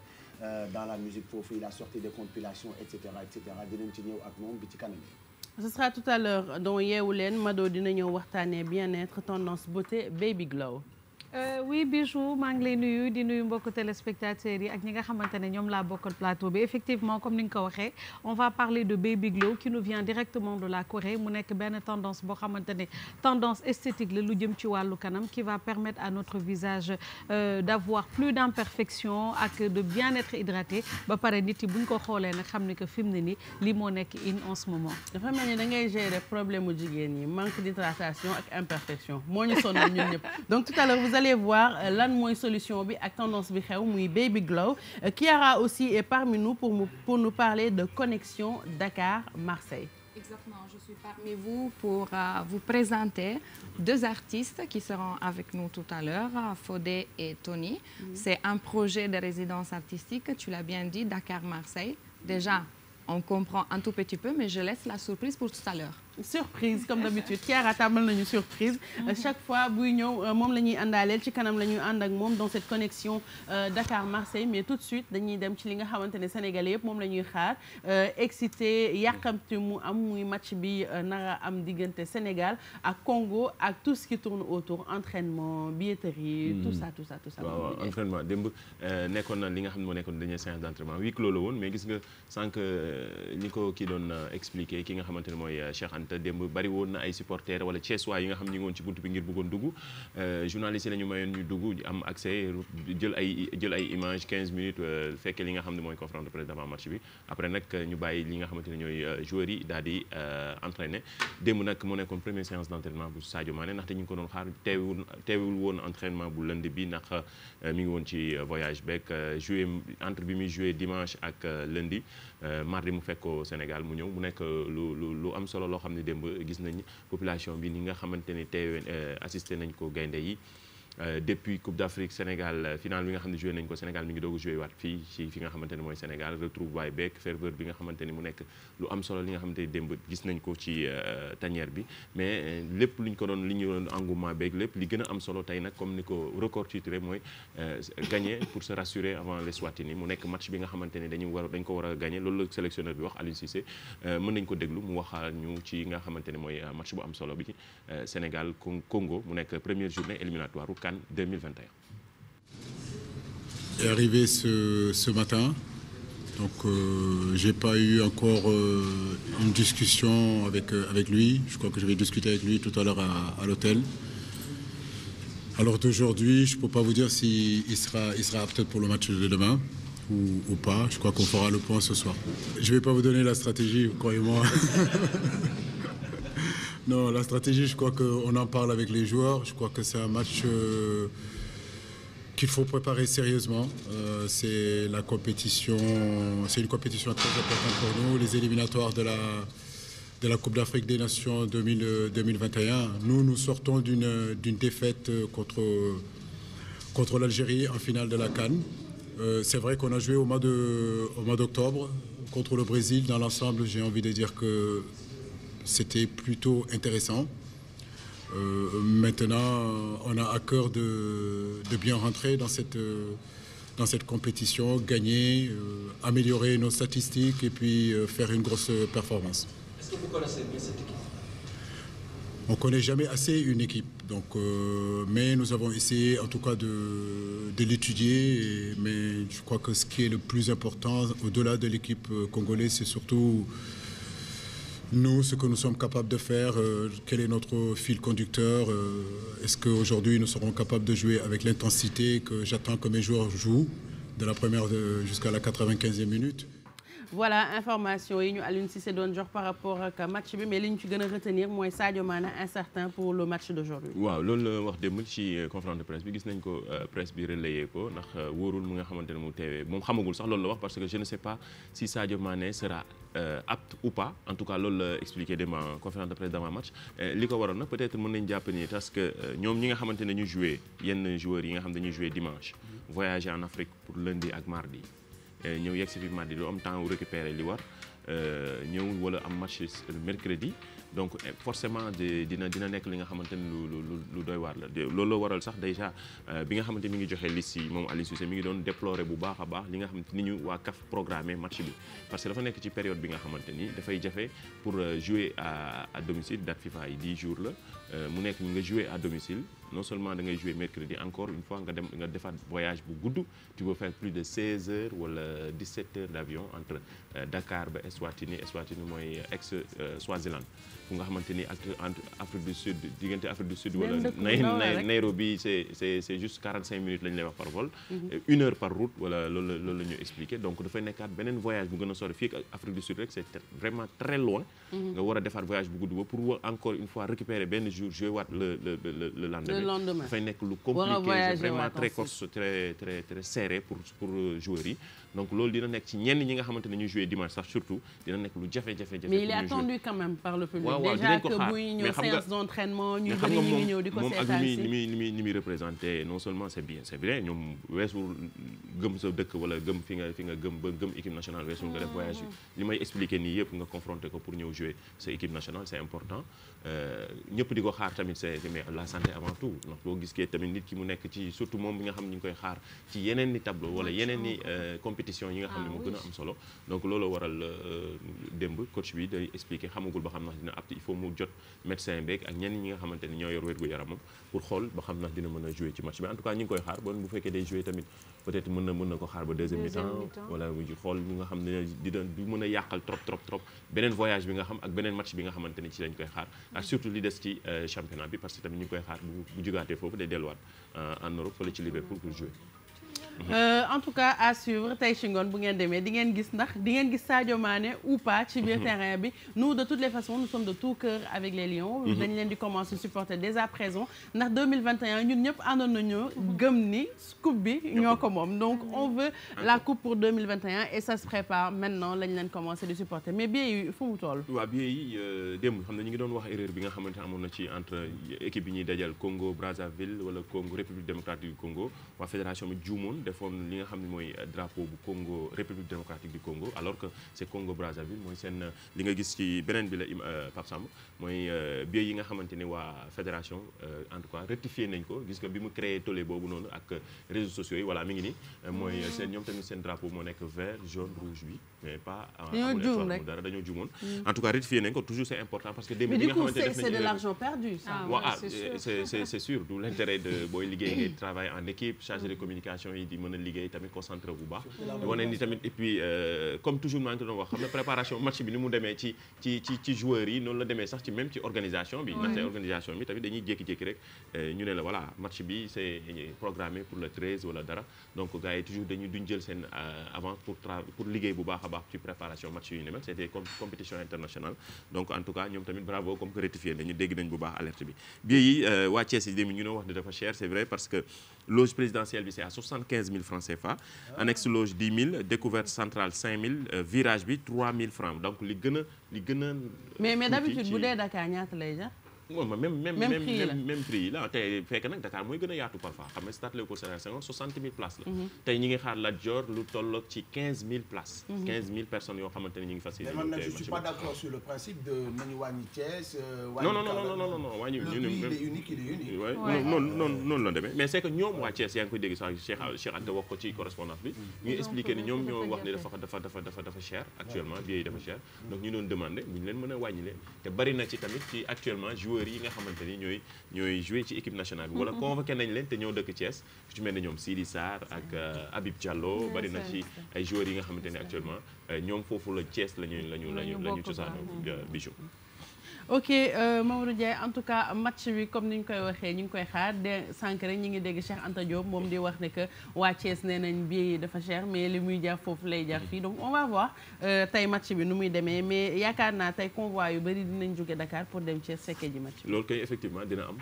dans la musique foofu il a sorti des compilations et cetera dinañ ci ñëw ak moom bi ci kanam. Ce sera tout à l'heure dans Yeewu Leen Mado dina ñëw waxtaanee bien-être tendance beauté baby glow. Oui Bijou maa ngi lay nuyu di nuyu mbokku téléspectateurs yi ak ñi nga xamante ne ñoom laa bokkal plateau bi effectivement comme ni nga ko waxee on va parler de Baby Glow qui nous vient directement de la Corée mu nekk benn tendance boo xamante ne tendance esthétique la lu jëm ci wàllu kanam qui va permettre à notre visage d'avoir plus d'imperfections ak de bien être hydraté ba pare nit yi bu ñu ko xoolee nag xam ne que fi mu ne nii lii moo nekk in en ce moment. dafa mel ni da ngay gérer problème mu jigéen ñi manque d'hydratation ak imperfection moo ñu sonal ñun ñëpp donc tout à l'heure vous allez voir lan mooy solution bi ak tendance bi xew muy Baby Glow. Chiara aussi est parmi nous pour nous parler de connexion Dakar-Marseille. Exactement, je suis parmi vous pour vous présenter deux artistes qui seront avec nous tout à l'heure, Fodé et Tony. C'est un projet de résidence artistique, tu l'as bien dit, Dakar-Marseille. Déjà, on comprend un tout petit peu, mais je laisse la surprise pour tout à l'heure. Surprise comme d'habitude Chiara tàmbal nañu surprise chaque fois buy ñëw moom la ñuy àndaaleel ci kanam la ñuy ànd ak moom dans cette connexion Dakar-Marseille mais tout de suite dañuy dem ci li nga xamante ne Sénégalais yëpp moom la ñuy xaar excité yàqamti mu am muy match bi nara am diggante Sénégal ak Congo ak tout ce qui tourne autour entraînement billetterie tout ça. waaw entraînement démb nekkoon na li nga xam ne moo nekkoon dernière séance d'entraînement huis clos la woon mais gis nga sànq ni ko kii doon expliqué ki nga xamante ne mooy Cheikh te démb bari woon na ay supporters wala Thiessois yi nga xam ñu ngi woon ci buntu bi ngir bëggoon dugg journalistes yi la ñu mayoon ñu dugg am accès jël ay images 15 minutes fekkee li nga xam ne mooy conférence de presse avant match bi après nag ñu bàyyi li nga xamante ne ñooy joueurs yi daal di entraîner démb nag moo nekkoon première séance d'entraînement bu Sadio Mané ndaxte ñu ngi ko doon xaar teewul woon entraînement bu lundi bi ndax mi ngi woon ci voyage beeg joué entre bi muy joué dimanche ak lundi mardi mu fekk ko Sénégal mu ñëw mu nekk lu am solo loo xam ne démb gis nañ population bi ni nga xamante ni teewe assisté nañ ko gaynde yi depuis Coupe d'Afrique Sénégal final bi nga xam ne joué nañ ko Sénégal mi ngi doog a joué waat fii ci fi nga xamante ne mooy Sénégal retrouvailles beeg ferveur bi nga xamante ni mu nekk lu am solo li nga xamante ni démb gis nañ ko ci tanière bi mais lépp li ñu doon engouement beeg lépp li gën a am solo tey nag comme ni ko record titré mooy gagner pour se rassurer avant l'Eswatini mu nekk match bi nga xamante ni dañ ko war a gagner loolu la sélectionneur bi wax Aliou Cissé mën nañ ko déglu mu wax ñu ci nga xamante ni mooy match bu am solo bi Sénégal Congo mu nekk première journée éliminatoire CAN 2021. Est arrivé ce matin, donc j'ai pas eu encore une discussion avec lui. Je crois que je vais discuter avec lui tout à l'heure à l'hôtel. Alors d'aujourd'hui, je peux pas vous dire s'il sera apte pour le match de demain ou pas. Je crois qu'on fera le point ce soir. Je vais pas vous donner la stratégie, croyez-moi. Non, la stratégie, je crois qu'on en parle avec les joueurs. Je crois que c'est un match qu'il faut préparer sérieusement. C'est une compétition très importante pour nous. Les éliminatoires de la Coupe d'Afrique des Nations 2021. Nous sortons d'une défaite contre l'Algérie en finale de la CAN. C'est vrai qu'on a joué au mois d'octobre contre le Brésil. Dans l'ensemble, j'ai envie de dire que c'était plutôt intéressant. Maintenant, on a à cœur de bien rentrer dans cette compétition, gagner, améliorer nos statistiques et puis faire une grosse performance. Est-ce que vous connaissez bien cette équipe? On ne connaît jamais assez une équipe, donc, mais nous avons essayé en tout cas de l'étudier. Mais je crois que ce qui est le plus important au-delà de l'équipe congolaise, c'est surtout nous, ce que nous sommes capables de faire, quel est notre fil conducteur, est-ce qu'aujourd'hui nous serons capables de jouer avec l'intensité que j'attends que mes joueurs jouent, de la première jusqu'à la 95e minute. Voilà information yi ñu Aliou Cissé doon jox par rapport ak match bi mais li ñu ci gën a retenir mooy Sadio Mané incertain pour le match d'aujourd'hui. waaw loolu la wax démb ci conférence de presse bi gis nañ ko presse bi relayé ko ndax wóorul mu nga xamante ne mu teewee moom xamagul sax loolu la wax parce que je ne sais pas si Sadio Mané sera apte ou pas en tout cas loolu la expliqué démb en conférence de presse d'avant match li ko waroon nag peut-être mën nañ jàpp ni parce que ñoom ñi nga xamante ne ñu joué yenn joueurs yi nga xam dañuy joué dimanche voyager en Afrique pour lundi ak mardi. ñëw yegg si fi mardi du am temps wu récupérer li war ñëw wala am match mercredi donc forcément dina nekk li nga xamante ni lu doy waar la loolu la waral sax déjà bi nga xamante mi ngi joxe liste yi moom Aliou Cissé mi ngi doon déplorer bu baax a baax li nga xamante ni ñu waa CAF programmé match bi parce que dafa nekk ci période bi nga xamante ni dafay jafe pour jouer à domicile date FIFA yi 10 jours la mu nekk nga jouer à domicile non seulement da ngay jouer mercredi encore une fois nga defaat voyage bu gudd tu peux faire plus de 16 heures wala 17 heures d'avion entre Dakar ba Eswatini mooy ex Swaziland fu nga xamante ni entre Afrique du Sud diggante Afrique du Sud wala Nairobi c'est juste 45 minutes lañ lay wax par vol 1 heure par route wala loolu la ñu expliqué donc dafay nekkaat beneen voyage bu gën a sori fii ak Afrique du Sud rek c'est vraiment très loin nga war a defaat voyage bu gudd ba pour encore une fois récupérer benn jour jouer waat le lendemain dafay nekk lu compliqué c'est vraiment très course très serré pour joueurs yi donc loolu dina nekk ci ñenn ñi nga xamante ne ñu jouer dimanche sax surtout dina nekk lu jafe-jafe mais il est attendu quand même par le public déjà que buy ñëw séance d'entraînement ñu bëri ñu ngi ñëw di ko seetaan si ni muy représenté non seulement c'est vrai ñoom weesul gëm sa dëkk wala gëm fi nga gëm ba gëm équipe nationale weesul nga def voyage li may expliquer nii yëpp nga confronté ko pour ñëw jouer sa équipe nationale c'est important ñëpp di ko xaar tamit c'est mais la santé avant tout ndax boo gis tamit nit ki mu nekk ci surtout moom bi nga xam ne ñu ngi koy xaar ci yeneen ni tableau wala yeneen ni compétition yi nga xam ne mu gën a am solo donc loolu waral démb coach bi day expliquer xamagul ba xam ndax dina apte il faut mu jot médecin beeg ak ñenn ñi nga xamante ni ñoo yor wér-gu-yaramam pour xool ba xam ndax dina mën a jouer ci match bi en tout cas ñu ngi koy xaar bon bu fekkee day jouer tamit peut-être mën na ko xaar ba deuxième mi-temps wala xool ñi nga xam ne du mën a yàqal trop beneen voyage bi nga xam ak beneen match bi nga xamante ni ci lañ koy xaar ak surtout li des ci championnat bi parce que tamit ñu ngi koy xaar bu jugaatee foofu day delluwaat en Europe fële ci Liverpool pour jouer en tout cas à suivre tey ci ngoon bu ngeen demee di ngeen gis Sadio Mané ou pas ci biir terrain bi nous de toutes les façons nous sommes de tout cœur avec les Lions dañ leen di commencer supporter dès à présent ndax 2021 ñun ñëpp àndoon nañu gëm ni coupe bi ñoo ko moom donc on veut la coupe pour 2021 et ça se prépare maintenant lañ leen commencer di supporter mais billets yi fu mu toll waaw billets yi démb xam ne ñu ngi doon wax erreur bi nga xamante ne amoon na ci entre équipe yi ñuy dajal Congo Brazzaville wala Congo République démocratique du Congo waa fédération bi juumoon defoon li nga xam ne mooy drapeau bu Congo République démocratique du Congo alors que c'est Congo Brazzaville mooy seen li nga gis ci beneen bi la Pape Samb mooy billets yi nga xamante ne waa fédération en tout cas rectifié nañ ko gis nga bi mu créé tollé boobu noonu ak réseaux sociaux yi voilà mi ngi nii mooy seen ñoom tamit seen drapeau moo nekk vert jaune rouge bi mais pas dara dañoo juumoon en tout cas rectifié nañ ko toujours c'est important parce que démb bi nga xamante ne c'est de l'argent perdu ça c'est sûr d'où l'intérêt de booy liggéey ngay travailler en équipe chargé de communication yi di mën a liggéey tamit concentré bu baax wane ni tamit et puis comme toujours maa ngi doon wax xam ne préparation match bi ni mu demee ci joueurs yi noonu la demee sax ci même ci organisation bi ndaxte organisation bi tamit dañuy jékki-jékki rek ñu ne la voilà match bi c'est programmé pour le 13 wala dara donc gars yi toujours duñ jël seen avance pour liggéey bu baax a baax ci préparation match yu ne mel c'était compétition internationale donc en tout cas ñoom tamit bravo comme que rectifié nañu dégg nañ bu baax alerte bi billets yi waa Thiès yi ñu ne wax ne dafa cher c'est vrai parce que loge présidentielle bi c'est à 75 000 francs CFA annexe loge 10 000 découverte centrale 5 000 virage bi 3 000 francs donc li gën a mais d'habitude bu dee Dakar ñaata lay jar moom même prix yi la tey fekk nag Dakar mooy gën a yaatu parfois xam nga stade Léopold Sédar Senghor 60 000 places la tey ñi ngi xaar Lat Dior lu tolloog ci 15 000 places 15 000 personnes yoo xamante ne ñu ngi fas yéene mais man je suis pas d'accord sur le principe de nañu wàññi Thiès non wàññi il est unique noonu la demee mais c'est que ñoom waa Thiès yaa ngi koy dégg sax Cheikh Anta wax ko ci correspondance bi ñuy expliquer ni ñoom ñoo wax ni dafa cher actuellement billets yi dafa cher donc ñu doon demander bu ñu leen mën a wàññi leen te bari na ci tamit ci actuellement yi nga xamante ni ñooy jouer ci équipe nationale bi wala convoqué nañ leen te ñoo dëkk Thiès ku ci mel ne ñoom Sidi Sarr ak Habib Diallo bari na ci ay joueurs yi nga xamante ni actuellement ñoom foofu la Thiès lañu cosaanoo Bijou ok Mamadou Ndiaye en tout cas match bi comme ni ñu koy waxee ñu ngi koy xaar de sànq rek ñu ngi dégg Cheikh Anta Diop moom di wax ne que waa Thiès nee nañ billet yi dafa cher mais li muy jar foofu lay jar fii donc on va voir tey match bi nu muy demee mais yaakaar naa tey convoi yu bëri dinañ jóge Dakar pour dem Thiès fekkee ji match bi. loolu kay effectivement dina am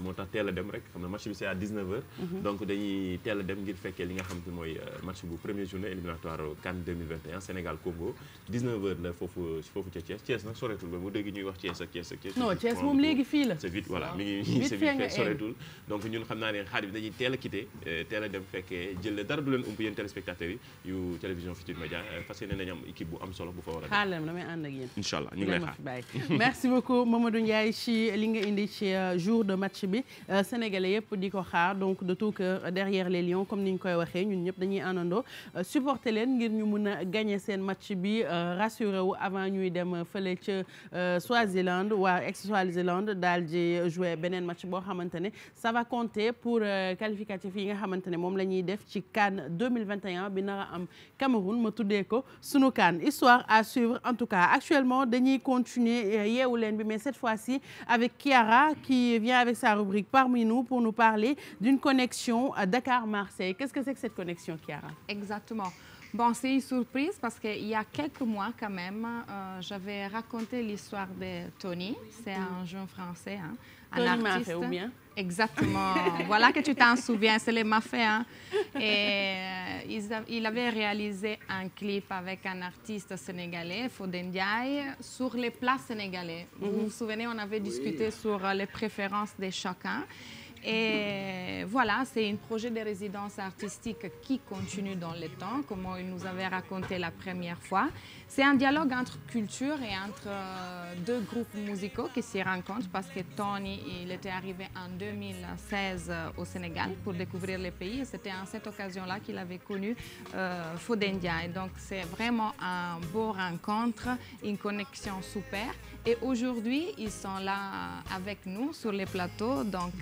moo tax teel a dem rek xam na match bi c'est à 19h. donc dañuy teel a dem ngir fekkee li nga xam te mooy match bu première journée éliminatoire CAN 2021 Sénégal Congo 19h la foofu ca Thiès nag soreetul ba mu dégg ñuy wax Thiès ak Thiès non Thiès moom léegi fii la. c'est vite voilà mi ngi c'est vite fait soreetul donc ñun xam naa ne Khadim dañuy teel a quitté teel a dem fekkee jël dara du leen ump yéen téléspectateurs yi yu télévision Futurs Médias fas yéene nañu am équipe bu am solo bu fa war a xaar leen damay ànd ak yéen. incha allah ñu ngi lay xaar merci beaucoup Mamadou Ndiaye ci li nga indi ci jour de match bi sénégalais yëpp di ko xaar donc de tout cœur derrière les lions comme ni ñu koy waxee ñun ñëpp dañuy àndandoo supporter leen ngir ñu mun a gagner seen match bi rassuré wu avant ñuy dem fële ca Swaziland waa ex-Swaziland daal di jouer beneen match boo xamante ne ça va compter pour qualificatif yi nga xamante ne moom la ñuy def ci CAN 2021 bi nar a am Cameroun ma tuddee ko sunu CAN histoire à suivre en tout cas actuellement dañuy continuer yeewu leen bi mais cette fois-ci avec Kiara qui vient avec sa rubrique parmi nous pour nous parler d'une connexion Dakar-Marseille. Qu'est-ce que c'est que cette connexion, Kiara? Exactement. Bon, c'est une surprise parce qu'il y a quelques mois quand même, j'avais raconté l'histoire de Tony. C'est un jeune français, hein, un Tony artiste. Mafé, ou bien? Exactement. Voilà que tu t'en souviens, c'est les Mafé. Hein. Et il avait réalisé un clip avec un artiste sénégalais, Fodé Ndiaye, sur les plats sénégalais. Vous vous souvenez, on avait discuté sur les préférences de chacun. Et voilà, c'est un projet de résidence artistique qui continue dans le temps, comme il nous avait raconté la première fois. C'est un dialogue entre culture et entre deux groupes musicaux qui s'y rencontrent parce que Tony, il était arrivé en 2016 au Sénégal pour découvrir le pays. Et c'était à cette occasion-là qu'il avait connu Fodé Ndiaye. Donc c'est vraiment un beau rencontre, une connexion super. Et aujourd'hui, ils sont là avec nous sur les plateaux. Donc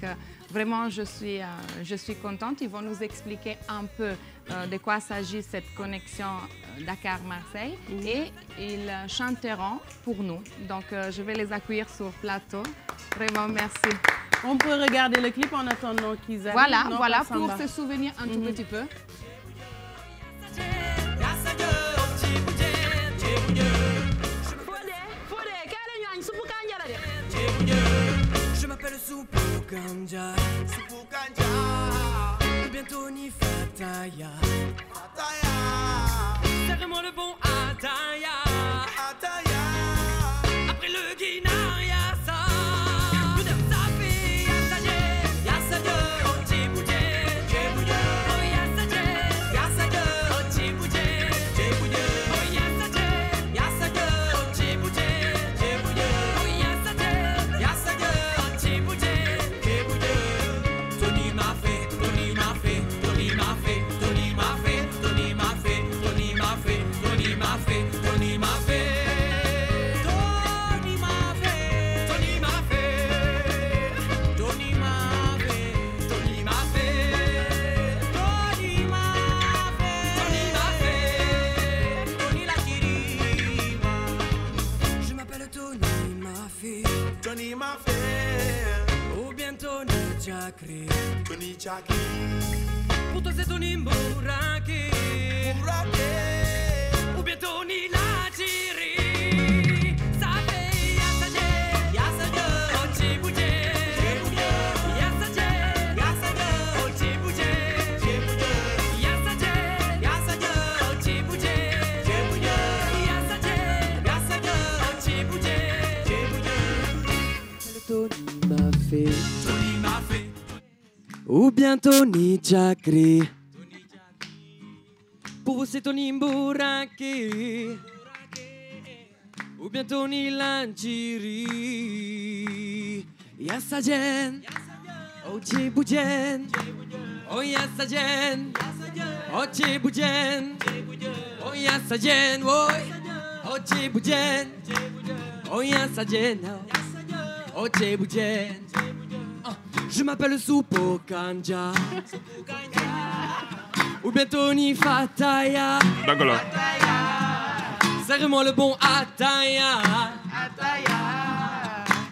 vraiment, je suis contente. Ils vont nous expliquer un peu de quoi s'agit cette connexion Dakar-Marseille. Et ils chanteront pour nous. Donc je vais les accueillir sur plateau. Vraiment, merci. On peut regarder le clip en attendant qu'ils arrivent. Voilà, non, voilà, pour se souvenir un tout petit peu. Je m'appelle Soupo Kanja, Soupo Kanja. Bientôt ni Fataya, Fataya. Serre-moi le bon Ataya, Ataya. Après le Guinard, y'a ça. Ça fait Yassaje, Yassaje, Otibouje, Djebouye. Oh Yassaje, Yassaje, Otibouje, Djebouye. Oh Yassaje, Yassaje, Otibouje, Djebouye. Oh Yassaje, Yassaje, Otibouje, Djebouye. Tony m'a fait, Tony m'a fait, Tony m'a fait, Tony m'a fait, Tony m'a fait, Tony m'a fait, Tony m'a fait, Tony m'a fait. Tony m'a fait, ou bien Tony Chakri, Tony Chakri. Pour toi c'est Tony Mouraki, Mouraki. Ou bien Tony Lachiri. Ça fait Yassaje, Yassaje, Otibouje, Djebouye. Yassaje, Yassaje, Otibouje, Djebouye. Yassaje, Yassaje, Otibouje, Djebouye. Yassaje, Yassaje, Otibouje. Tony m'a fait, ou bien Tony Chakri. Pour vous c'est Tony Mbouraki, ou bien Tony Lanchiri. Yassajen, Otibouje, oh Yassajen, Otibouje, oh Yassajen, Otibouje, oh Yassajen. Oh Djebouye, je m'appelle Soupo Kanja, ou bien Tony Fataya. D'accord. Serre-moi le bon Ataya,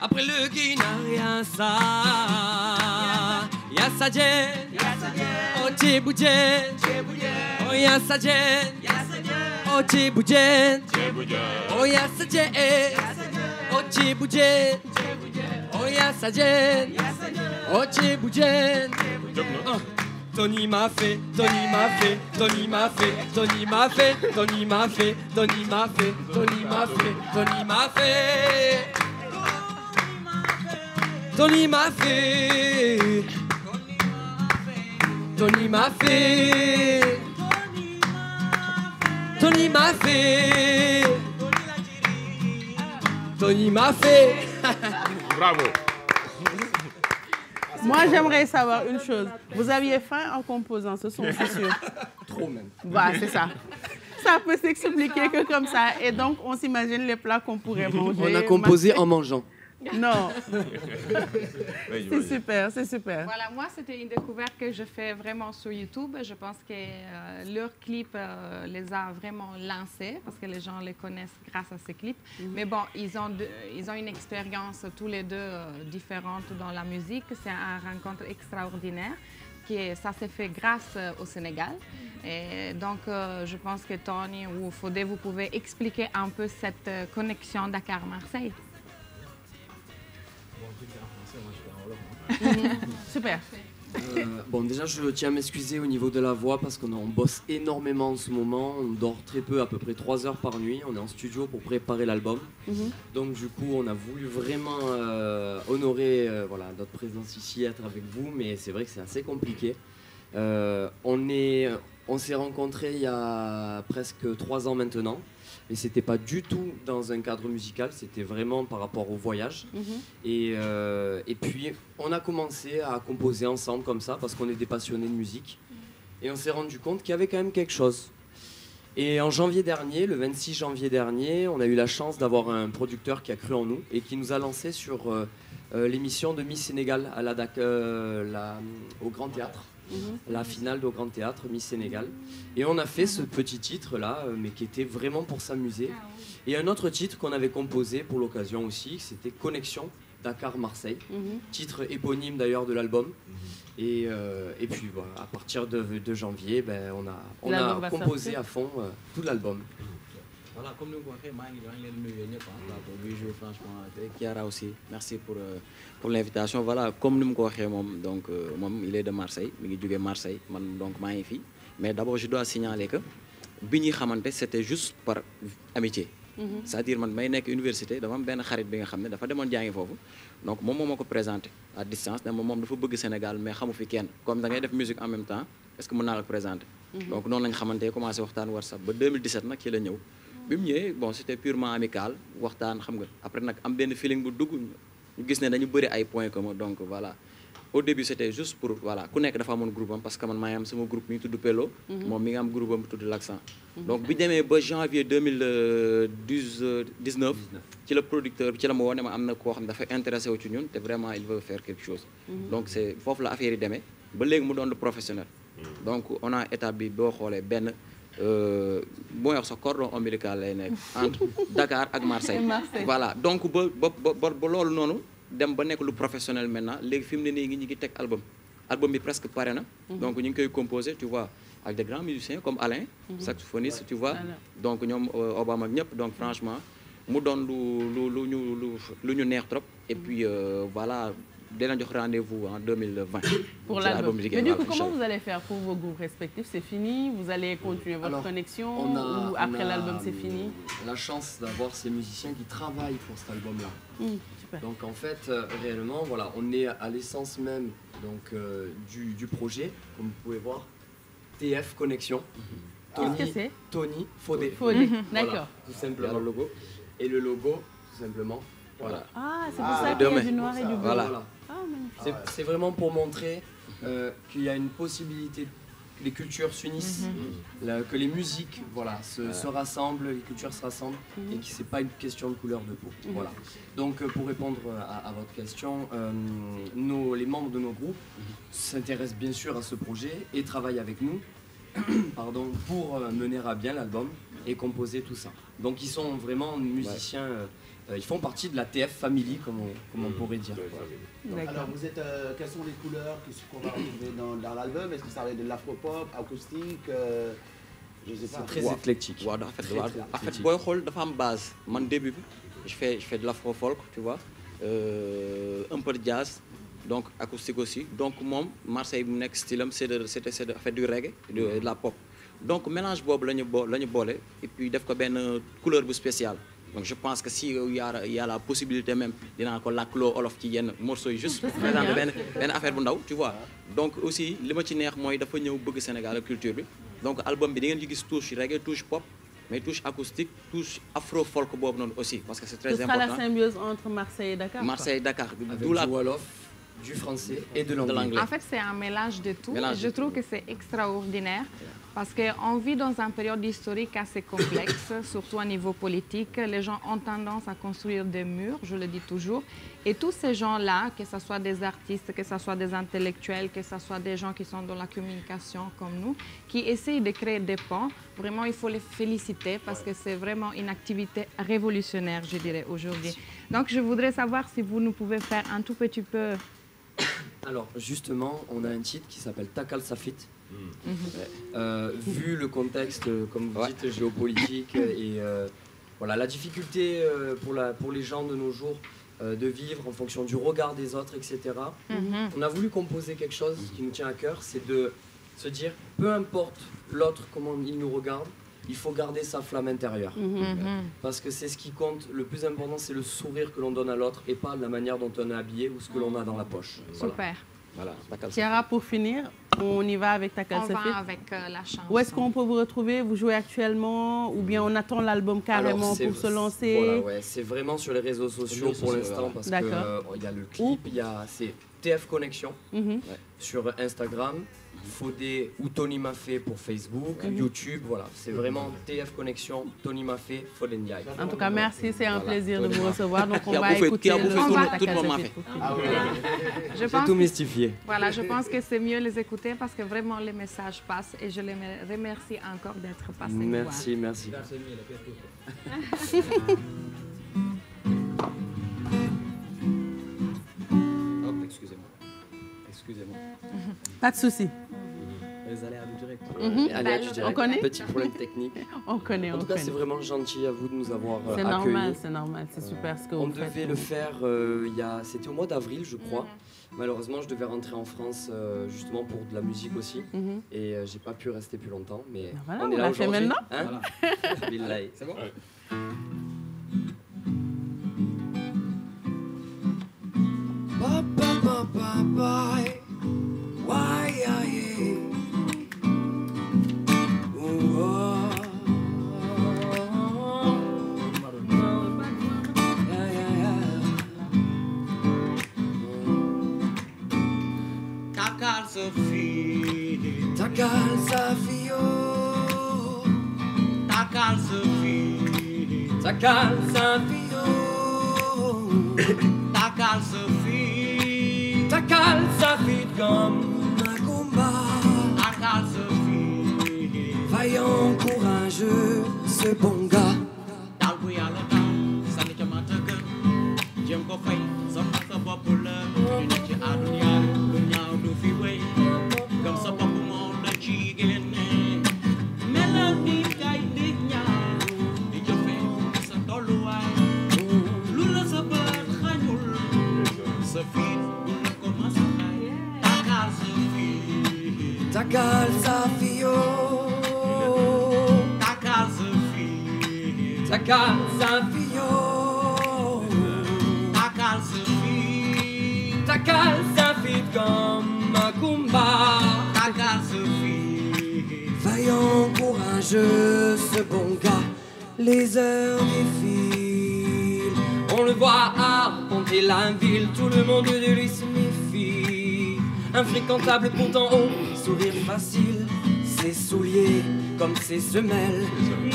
après le Guinard, ça. Yassaje, oh Djebouye, oh Yassaje, oh Djebouye, oh Yassaje, oh Djebouye. Oh Yassaje, oh Djebouye. Tony m'a fait, Tony m'a fait, Tony m'a fait, Tony m'a fait, Tony m'a fait, Tony m'a fait, Tony m'a fait, Tony m'a fait. Tony m'a fait. Tony m'a fait. Tony m'a fait. Tony m'a fait. Bravo. Moi, j'aimerais savoir une chose. Vous aviez faim en composant ce son, c'est sûr. Trop même. Voilà, c'est ça. Ça peut s'expliquer que comme ça. Et donc, on s'imagine les plats qu'on pourrait manger. On a composé en mangeant. Non. C'est super, c'est super. Voilà, moi, c'était une découverte que je fais vraiment sur YouTube. Je pense que leur clip les a vraiment lancés parce que les gens les connaissent grâce à ces clips. Mais bon, ils ont une expérience tous les deux différente dans la musique. C'est une rencontre extraordinaire. Ça s'est fait grâce au Sénégal. Et donc, je pense que Tony ou Fodé, vous pouvez expliquer un peu cette connexion Dakar-Marseille. Super. Bon, déjà, je tiens à m'excuser au niveau de la voix parce qu'on bosse énormément en ce moment. On dort très peu, à peu près 3 heures par nuit. On est en studio pour préparer l'album. Donc, du coup, on a voulu vraiment honorer voilà, notre présence ici, être avec vous. Mais c'est vrai que c'est assez compliqué. On s'est rencontrés il y a presque 3 ans maintenant. Mais c'était pas du tout dans un cadre musical, c'était vraiment par rapport au voyage. Et puis on a commencé à composer ensemble comme ça parce qu'on est des passionnés de musique. Et on s'est rendu compte qu'il y avait quand même quelque chose. Et en janvier dernier, le 26 janvier dernier, on a eu la chance d'avoir un producteur qui a cru en nous et qui nous a lancé sur l'émission de Miss Sénégal au Grand Théâtre. La finale au Grand Théâtre, Miss Sénégal. Et on a fait ce petit titre-là, mais qui était vraiment pour s'amuser. Et un autre titre qu'on avait composé pour l'occasion aussi, c'était Connexion Dakar-Marseille. Titre éponyme d'ailleurs de l'album. Et puis voilà, à partir de janvier, ben, on a composé à fond tout l'album. Voilà, comme nous l'avons franchement, Chiara aussi, merci pour l'invitation. Voilà, comme nous l'avons donc il est de Marseille, il est de Marseille, donc je mais d'abord je dois signaler que Bini Khamante c'était juste par amitié. C'est-à-dire que je suis à l'université, je suis à l'université, donc je me présente à distance, je suis au Sénégal, mais je suis au Sénégal. Comme je fais de la musique en même temps, est-ce que je peux le présenter? Donc nous avons commencé à faire WhatsApp en 2017, qui est venu. Bon, c'était purement amical, après on a un feeling bu dugg ñu gis né dañu bëri ay points communs donc voilà. Au début c'était juste pour voilà, ku nekk dafa amone groupe parce que man maa am sama groupe mi tuddu Pello, mom mi nga am groupe am tuddu L'Accent. Donc bi démé ba janvier 2019 ci le producteur ci la ma woné ma amna ko xam dafa intéressé wu ci ñun té vraiment il veut faire quelque chose. Donc c'est fofu la affaire yi démé ba légui mu doon le professionnel. Donc on a établi bo xolé ben bon wax sa cordon ombilical lay nekk entre Dakar ak Marseille. Voilà donc ba loolu noonu dem ba nekk lu professionnel maintenant léegi fi mu ne nii ñu ngi teg album bi presque pare na. Donc ñu ngi koy composer tu vois avec des grands musiciens comme Alain, saxophoniste tu vois. Donc ñoom Obama ak ñëpp donc franchement mu doon lu ñu neex trop et puis voilà. Dès notre rendez-vous en 2020. Pour l'album. Mais du coup, comment vous allez faire pour vos groupes respectifs? C'est fini? Vous allez continuer votre connexion ou après l'album c'est fini? La chance d'avoir ces musiciens qui travaillent pour cet album-là. Donc en fait, réellement, voilà, on est à l'essence même donc, du projet, comme vous pouvez voir. TF Connexion. Qu'est-ce que c'est? Tony Fodé. Fodé, d'accord. Voilà, tout simplement. Le logo. Et le logo, tout simplement. Voilà. Ah, c'est pour ça qu'il y a du noir et du blanc. Voilà. C'est vraiment pour montrer qu'il y a une possibilité que les cultures s'unissent, que les musiques voilà, se rassemblent, les cultures se rassemblent et que ce n'est pas une question de couleur de peau. Voilà. Donc pour répondre à votre question, les membres de nos groupes s'intéressent bien sûr à ce projet et travaillent avec nous pardon, pour mener à bien l'album et composer tout ça. Donc ils sont vraiment musiciens... ils font partie de la TF Family, comme on pourrait dire. Donc, alors, quelles sont les couleurs qu'on va retrouver dans l'album? Est-ce que ça va être de l'afropop, acoustique je sais pas. C'est très éclectique. Ouais, en fait, boy hall dafa am base. Man début je fais de l'afro-folk, tu vois, un peu de jazz, donc acoustique aussi. Donc moi, Marseille, mon style, c'est de faire du reggae, de la pop. Donc mélange bob lañu bolé et puis def ko ben couleur bu spéciale. donc je pense que si il y a la possibilité même dinaa ko làkkloo olof ci yenn morceaux yi juste présenter benn affaire bu ndaw tu vois donc aussi li ma ci neex mooy dafa ñëw bëgg Sénégal ak culture bi donc album bi di ngeen ci gis touche reggae touche pop mais touche acoustique touche afro folk boobu noonu aussi parce que c'est très important. Ce sera la symbiose entre Marseille et Dakar. Marseille et Dakar. Avec du Wolof, du français et de l'anglais. En fait, c'est un mélange de tout. Je trouve que c'est extraordinaire parce qu'on vit dans une période historique assez complexe, surtout au niveau politique. Les gens ont tendance à construire des murs, je le dis toujours. Et tous ces gens-là, que ce soit des artistes, que ce soit des intellectuels, que ce soit des gens qui sont dans la communication comme nous, qui essayent de créer des ponts, vraiment, il faut les féliciter parce que c'est vraiment une activité révolutionnaire, je dirais, aujourd'hui. Donc, je voudrais savoir si vous nous pouvez faire un tout petit peu... Alors, justement, on a un titre qui s'appelle Takal Safit. Vu le contexte, comme vous dites, géopolitique et voilà, la difficulté pour les gens de nos jours de vivre en fonction du regard des autres, etc. On a voulu composer quelque chose qui nous tient à cœur, c'est de se dire, peu importe l'autre, comment il nous regarde, il faut garder sa flamme intérieure. Parce que c'est ce qui compte, le plus important, c'est le sourire que l'on donne à l'autre et pas la manière dont on est habillé ou ce que l'on a dans la poche. Super. Voilà. Tiara, pour finir, on y va avec Takal Safit. On va avec la chanson. Où est-ce qu'on peut vous retrouver? Vous jouez actuellement ou bien on attend l'album carrément pour se lancer? Voilà, ouais, c'est vraiment sur les réseaux sociaux pour l'instant parce qu'il y a le clip, c'est TF Connexion sur Instagram, Fodé ou Tony Mafé pour Facebook, YouTube, voilà, c'est vraiment TF Connexion, Tony Mafé, Fodé Ndiaye. En tout cas, merci, c'est un plaisir de vous recevoir. Donc on va écouter le son de Takal Safit. J'ai tout mystifié. Voilà, je pense que c'est mieux les écouter parce que vraiment les messages passent et je les remercie encore d'être passés. Merci, merci. Excusez-moi. Pas de souci. Les aléas du direct. Aléas du direct. On connaît. Petit problème technique. On connaît. En tout cas, c'est vraiment gentil à vous de nous avoir accueillis. C'est normal, c'est super ce que on vous faites. devait le faire, c'était au mois d'avril, je crois. Malheureusement, je devais rentrer en France justement pour de la musique aussi. Et j'ai pas pu rester plus longtemps. Mais voilà, on est là aujourd'hui. maintenant. Hein Billahi. C'est bon. Takal Safit, Takal Safit, Takal Safit, Takal Safit, Takal Safit, Takal Safit comme Macumba, Takal Safit, vaillant, courageux, ce bon gars. Dalbu yàlla daal sànni ca mata gën jëm ko fay sonal sa bopp la ñu ne ci àdduna lu ñaaw du fi wéy gëm sa bopp moo la ci génne melal ni kay nit ñaaw di jëfe sa tolluwaay lu la sa bët xañul sa fiit bu la ko mas a xay Takal Safit, Takal Safit, Takal Safit, Takal Safit, Takal Safit, Takal Safit comme Macumba, Takal Safit, vaillant, courageux, ce bon gars. Les heures défilent, on le voit arpenter la ville, tout le monde de lui se méfie. Infréquentable pourtant haut, sourire facile, ses souliers comme ses semelles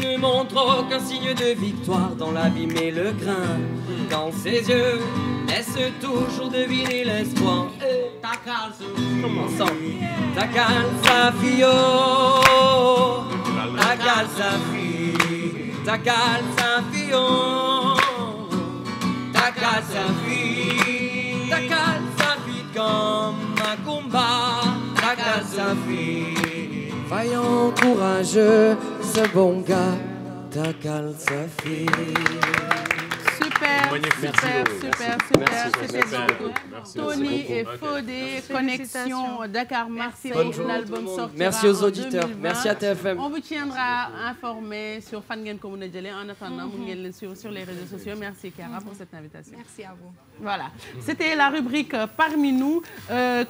ne montrent aucun signe de victoire dans l'abîme et le grain. Dans ses yeux, laisse toujours deviner l'espoir. Takal Safit, ensemble. Takal Safit, Takal Safit, Takal Safit, Takal Safit, Takal Safit comme Macumba, Takal Safit, vaillant, courageux, ce bon gars, Takal Safit. C'était donc Tony et Fodé, Connexion Dakar-Marseille. L'album sortira merci aux auditeurs. en 2020. Merci à TFM. On vous tiendra informé sur fan ngeen ko mën a jëlee. En attendant, mun ngeen leen suivre sur les réseaux sociaux. Merci Chiara pour cette invitation. Merci à vous. Voilà, c'était la rubrique Parmi nous,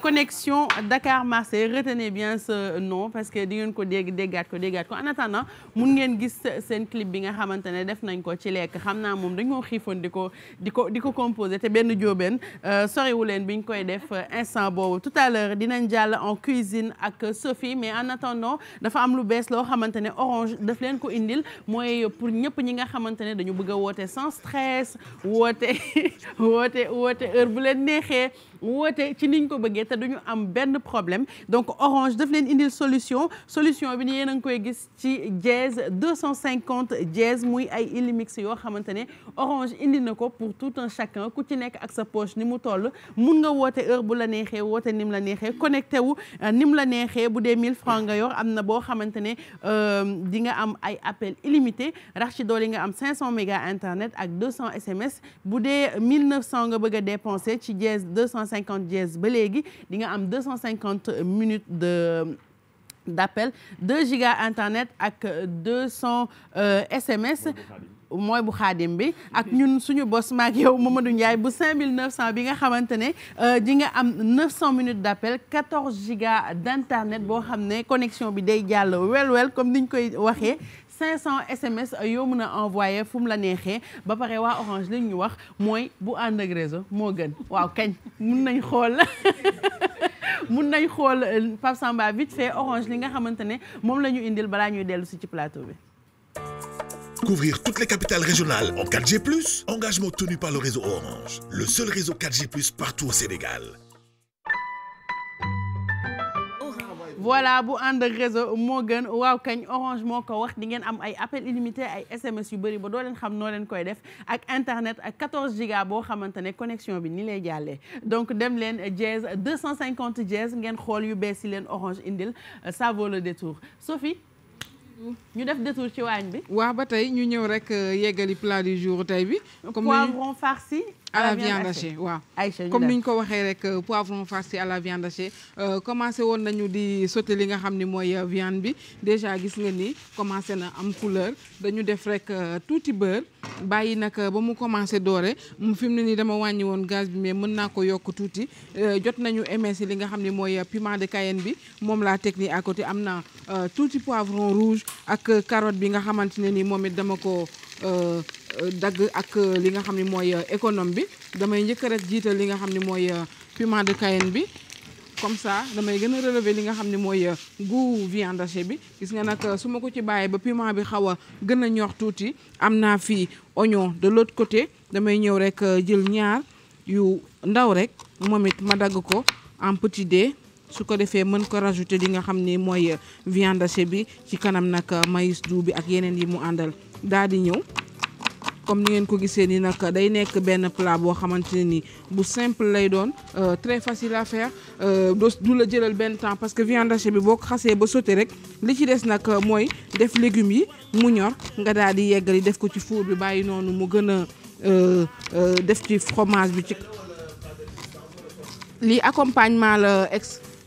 Connexion Dakar-Marseille. Retenez bien ce nom parce que di ngeen ko déggaat ko. En attendant, mun ngeen gis seen clip bi nga xamante ne def nañ ko ci lekk. Xam naa moom dañoo xiifoon di ko composer te benn jóobeen soriwu leen biñ koy def instant boobu. Tout à l'heure dinañ jàll en cuisine ak Sophie, mais en attendant dafa am lu bees loo xamante ne Orange daf leen ko indil mooy pour ñëpp ñi nga xamante ne dañu bëgg a woote sans stress woote heure bu leen neexee woote ci niñ ko bëggee te duñu am benn problème. Donc Orange daf leen indil solution bi ni yéen a ngi koy gis ci Jazz 250 Jazz muy ay Illimix yoo xamante ne Orange indi na ko pour tout un chacun ku ci nekk ak sa poche ni mu toll mun nga woote heure bu la neexee woote ni mu la neexee connecté wu ni mu la neexee bu dee 1000 francs nga yor am na boo xamante ne di nga am ay appel illimité rax ci doole nga am 500 mégas internet ak 200 SMS bu dee 1900 nga bëgg a dépenser ci Jazz 250 Jazz ba léegi di nga am 250 minutes d'appel 2 gigas internet ak 200 SMS mooy bu xaadim bi ak ñun suñu boss maak yow Mamadou Ndiaye bu 5900 bi nga xamante ne di nga am 900 minutes d'appel 14 gigas d'internet boo xam ne connexion bi day jàll wel comme niñ koy waxee 500 SMS yoo mën a envoyé fu mu la neexee ba pare waa Orange li ñu wax mooy bu ànd ak réseau moo gën waaw kañ mun nañ xool Pape Samba vite fait Orange li nga xamante ne moom la ñu indil balaa ñuy dellu si ci plateau bi. Couvrir toutes les capitales régionales en 4G+, engagement tenu par le réseau Orange, le seul réseau 4G+ partout au Sénégal. Voilà bu ànd ak réseau moo gën waaw kañ Orange moo ko wax di ngeen am ay appel illimité ay SMS yu bëri ba doo leen xam noo leen koy def ak internet ak 14 gigas boo xamante ne connexion bi ni lay jàllee donc dem leen Jazz 250 Jazz ngeen xool yu bees yi leen Orange indil ça vaut le détour. Sophie ñu def détour ci waañ bi. waaw ba tey ñu ñëw rek yeggali plat du jour tey bi. comme poivron farci à la viande hachée waaw. comme ni ñu ko waxee rek poivron farci à la viande hachée commencé woon nañu di sauté li nga xam ni mooy viande bi déjà gis nga ni commencé na am couleur dañu def rek tuuti beurre bàyyi nag ba mu commencé doore fi mu ne nii dama wàññi woon gaz bi mais mën naa ko yokk tuuti jot nañu émincé li nga xam ni mooy piment de Cayenne bi moom laa teg nii à côté am na tuuti poivron rouge ak carotte bi nga xamante ne ni moom it dama ko dagg ak li nga xam ne mooy économe bi damay njëkk rek jiital li nga xam ne mooy piment de Cayenne bi comme ça damay gën a relever li nga xam ne mooy goût viande hachée bi gis nga nag su ma ko ci bàyyee ba piment bi xaw a gën a ñor tuuti am naa fii oignon de l'autre côté damay ñëw rek jël ñaar yu ndaw rek moom it ma dagg ko en petit dé su ko defee mën ko rajouter li nga xam ni mooy viande hachée bi ci kanam nag maïs doux bi ak yeneen yi mu àndal daal di ñëw comme ni ngeen ko gisee ni nag day nekk benn plat boo xamante ne ni bu simple lay doon très facile à faire du la jëlal benn temps parce que viande hachée bi boo ko xasee ba sauté rek li ci des nag mooy def légumes yi mu ñor nga daal di yeggali def ko ci four bi bàyyi noonu mu gën a def ci fromage bi ci lii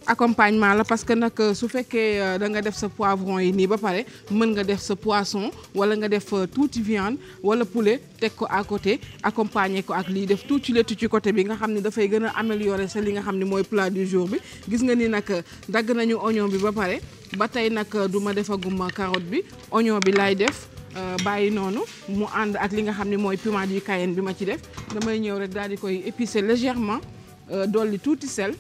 accompagnement la parce que nag su fekkee da nga def sa poivron yi nii ba pare mën nga def sa poisson wala nga def tuuti viande wala poulet teg ko à côté accompagner ko ak lii def tuuti laitue ci côté bi nga xam ne dafay gën a améliorer sa li nga xam ne mooy plat du jour bi gis nga ni nag dagg nañu oignon bi ba pare ba tey nag du ma defaguma carotte bi oignon bi laay def bàyyi noonu mu ànd ak li nga xam ne mooy piment du Cayenne bi ma ci def damay ñëw rek daal di koy épicer légèrement dolli tuuti sel.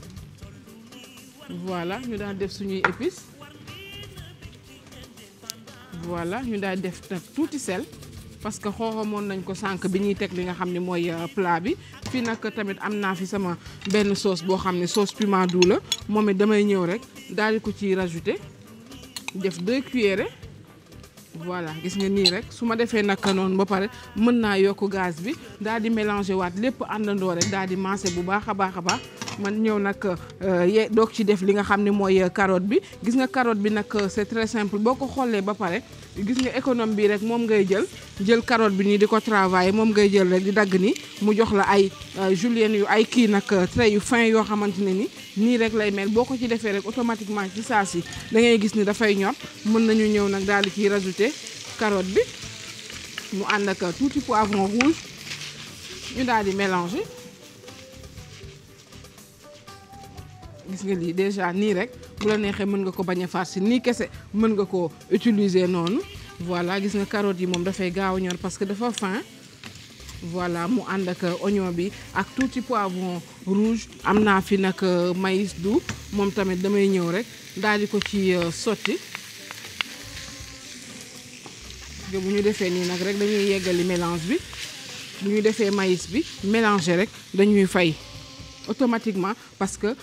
Voilà ñu daal def suñuy épices voilà ñu daal def nag tuuti sel parce que xooxamoon nañ ko sànq bi ñuy teg li nga xam ne mooy plat bi fii nag tamit am naa fi sama benn sauce boo xam ne sauce piment doux la moom it damay ñëw rek daal di ko ci rajouter def 2 cuillerées voilà gis nga nii rek su ma defee naka noonu ba pare mën naa yokk gaz bi daal di mélanger waat lépp àndandoo rek daal di masser bu baax a baax man ñëw nag doog ci def li nga xam ne mooy carotte bi gis nga carotte bi nag c'est très simple boo ko xoolee ba pare gis nga économe bi rek moom ngay jël carotte bi nii di ko travailler moom ngay jël rek di dagg ni mu jox la ay julienne yu ay kii nag trait yu fin yoo xamante ne ni nii rek lay mel boo ko ci defee rek automatiquement ci saa si da ngay gis ni dafay ñor mën nañu ñëw nag daal di ciy rajouter carotte bi mu ànd ak tuuti poivron rouge ñu daal di mélanger gis nga lii déjà nii rek bu la neexee mën nga ko bañ a farci nii kese mën nga ko utiliser noonu voilà gis nga carotte yi moom dafay gaaw a ñor parce que dafa fin voilà mu ànd ak oignon bi ak tuuti poivron rouge am naa fi nag maïs doux moom tamit damay ñëw rek daal di ko ci sotti bu ñu defee nii nag rek dañuy yeggali mélange bi bu ñu defee maïs bi mélanger rek dañuy fay automatiquement parce que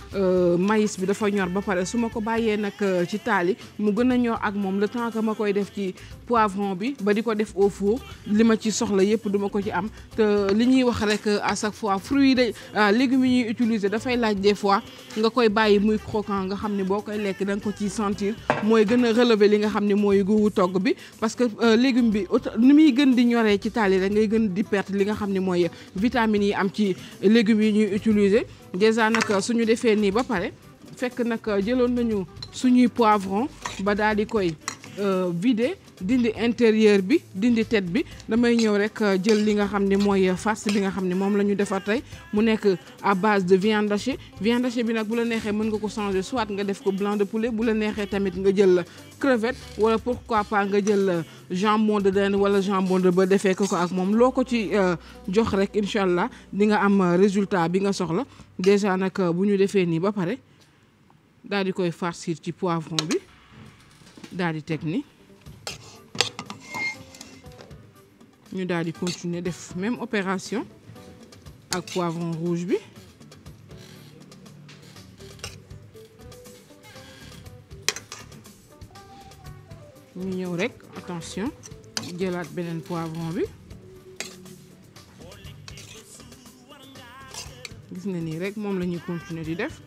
maïs bi dafa ñor ba pare su ma ko bàyyee nag ci taali mu gën a ñor ak moom le temps que ma koy def ci poivron bi ba di ko def au four li ma ci soxla yëpp duma ko ci am te li ñuy wax rek à chaque fois fruits yi légumes yi ñuy utiliser dafay laaj des fois nga koy bàyyi muy croquant nga xam ne boo koy lekk da nga ko ciy sentir mooy gën a relever li nga xam ne mooy guwu togg bi parce que légume bi ni muy gën di ñoree ci taali rek ngay gën di perte li nga xam ne mooy vitamines yi am ci légumes yi ñuy utiliser déjà nag suñu defee nii ba pare fekk nag jëloon nañu suñuy poivron ba daal di koy vider dindi intérieur bi dindi tête bi damay ñëw rek jël li nga xam ne mooy farce bi nga xam ne moom la ñu defar tey mu nekk à base de viande hachée bi nag bu la neexee mën nga ko changer soit nga def ko blanc de poulet bu la neexee tamit nga jël crevette wala pourquoi pas nga jël jambon de dinde wala jambon de bœuf defee ko ak moom loo ko ci jox rek incha allah di nga am résultat bi nga soxla déjà nag bu ñu defee nii ba pare daal di koy farcir ci poivron bi daal di teg ni ñu daal di continuer def même opération ak poivron rouge bi ñu ñëw rek attention jëlaat beneen poivron bi gis nga nii rek moom la ñuy continuer di def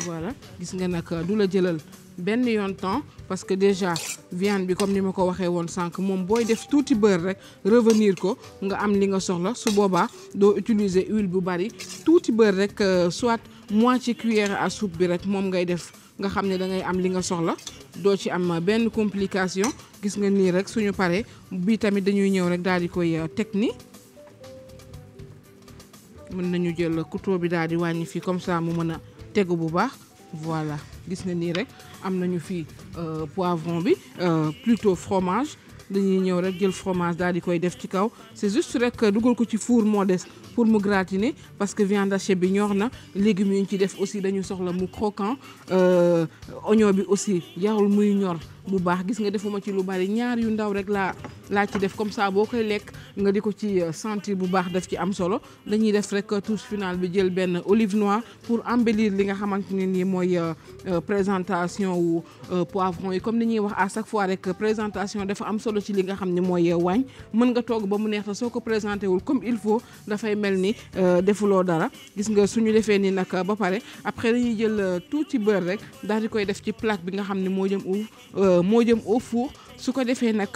voilà gis nga nag du la jëlal benn yoon temps parce que déjà viande bi comme ni ma ko waxee woon sànq moom booy def tuuti beurre rek revenir ko nga am li nga soxla su boobaa doo utiliser huile bu bari tuuti beurre rek soit moitié cuillère à soupe bi rek moom ngay def nga xam ne da ngay am li nga soxla doo ci am benn complication gis nga nii rek suñu paree bii tamit dañuy ñëw rek daal di koy teg ni mën nañu jël couteau bi daal di wàññi fii comme ça mu mën a tegu bu baax voilà gis nga nii rek am nañu fii poivron bi plutôt fromage dañuy ñëw rek jël fromage daal di koy def ci kaw c'est juste rek dugal ko ci four moo des pour mu gratiner parce que viande hachée bi ñor na légumes yi ñu ci def aussi dañu soxla mu croquant oignon bi aussi jarul muy ñor bu baax gis nga defuma ci lu bari ñaar yu ndaw rek laa ci def comme ça boo koy lekk nga di ko ci sentir bu baax daf ci am solo dañuy def rek touche finale bi jël benn olive noire pour embellir li nga xamante ne nii mooy présentation wu poivron yi comme ni ñuy wax à chaque fois rek présentation dafa am solo ci li nga xam ne mooy waañ mën nga togg ba mu neex te soo ko présenté wul comme il faut dafay mel ni defuloo dara gis nga suñu defee ni nag ba pare après dañuy jël tuuti beurre rek daal di koy def ci plaque bi nga xam ne moo jëm au four su ko defee nag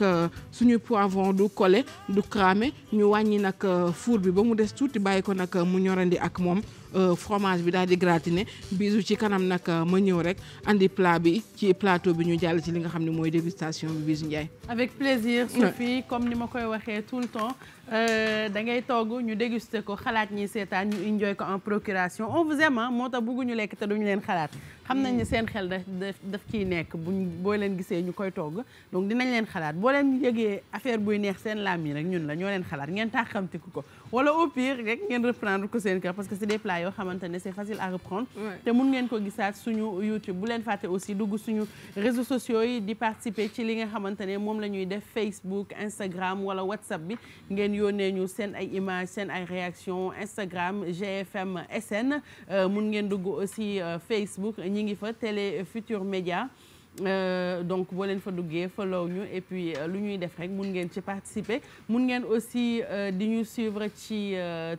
suñu poivron du collé du cramé ñu wàññi nag four bi ba mu des tuuti bàyyi ko nag mu ñorandi ak moom fromage bi daal di gratiné bisu ci kanam nag ma ñëw rek andi plat bi ci plateau bi ñu jàll ci li nga xam ne mooy dégustation bi Bijou Ndiaye. avec plaisir Sophie comme ni ma koy waxee tout le temps da ngay togg ñu déguster ko xalaat ñi seetaan ñu enjoy ko en procuration on vous aime moo tax bëgguñu lekk te duñu leen xalaat xam nañ ne seen xel daf ciy nekk boo leen gisee ñu koy togg donc dinañ leen xalaat boo leen yëgee affaire buy neex seen laam yi rek ñun la ñoo leen xalaat ngeen taxamtiku ko wala au pire rek ngeen reprendre ko seen kër parce que c'est des plats yoo xamante ne c'est facile à reprendre te mun ngeen ko gisaat suñu YouTube bu leen fàtte aussi dugg suñu réseaux sociaux yi di participer ci li nga xamante ne moom la ñuy def Facebook Instagram wala WhatsApp bi ngeen yónnee ñu seen ay images seen ay réactions Instagram GFM SN mun ngeen dugg aussi Facebook ñi ngi fa Télé Futurs Médias donc boo leen fa duggee follow ñu et puis lu ñuy def rek mun ngeen ci participer mun ngeen aussi di ñu suivre ci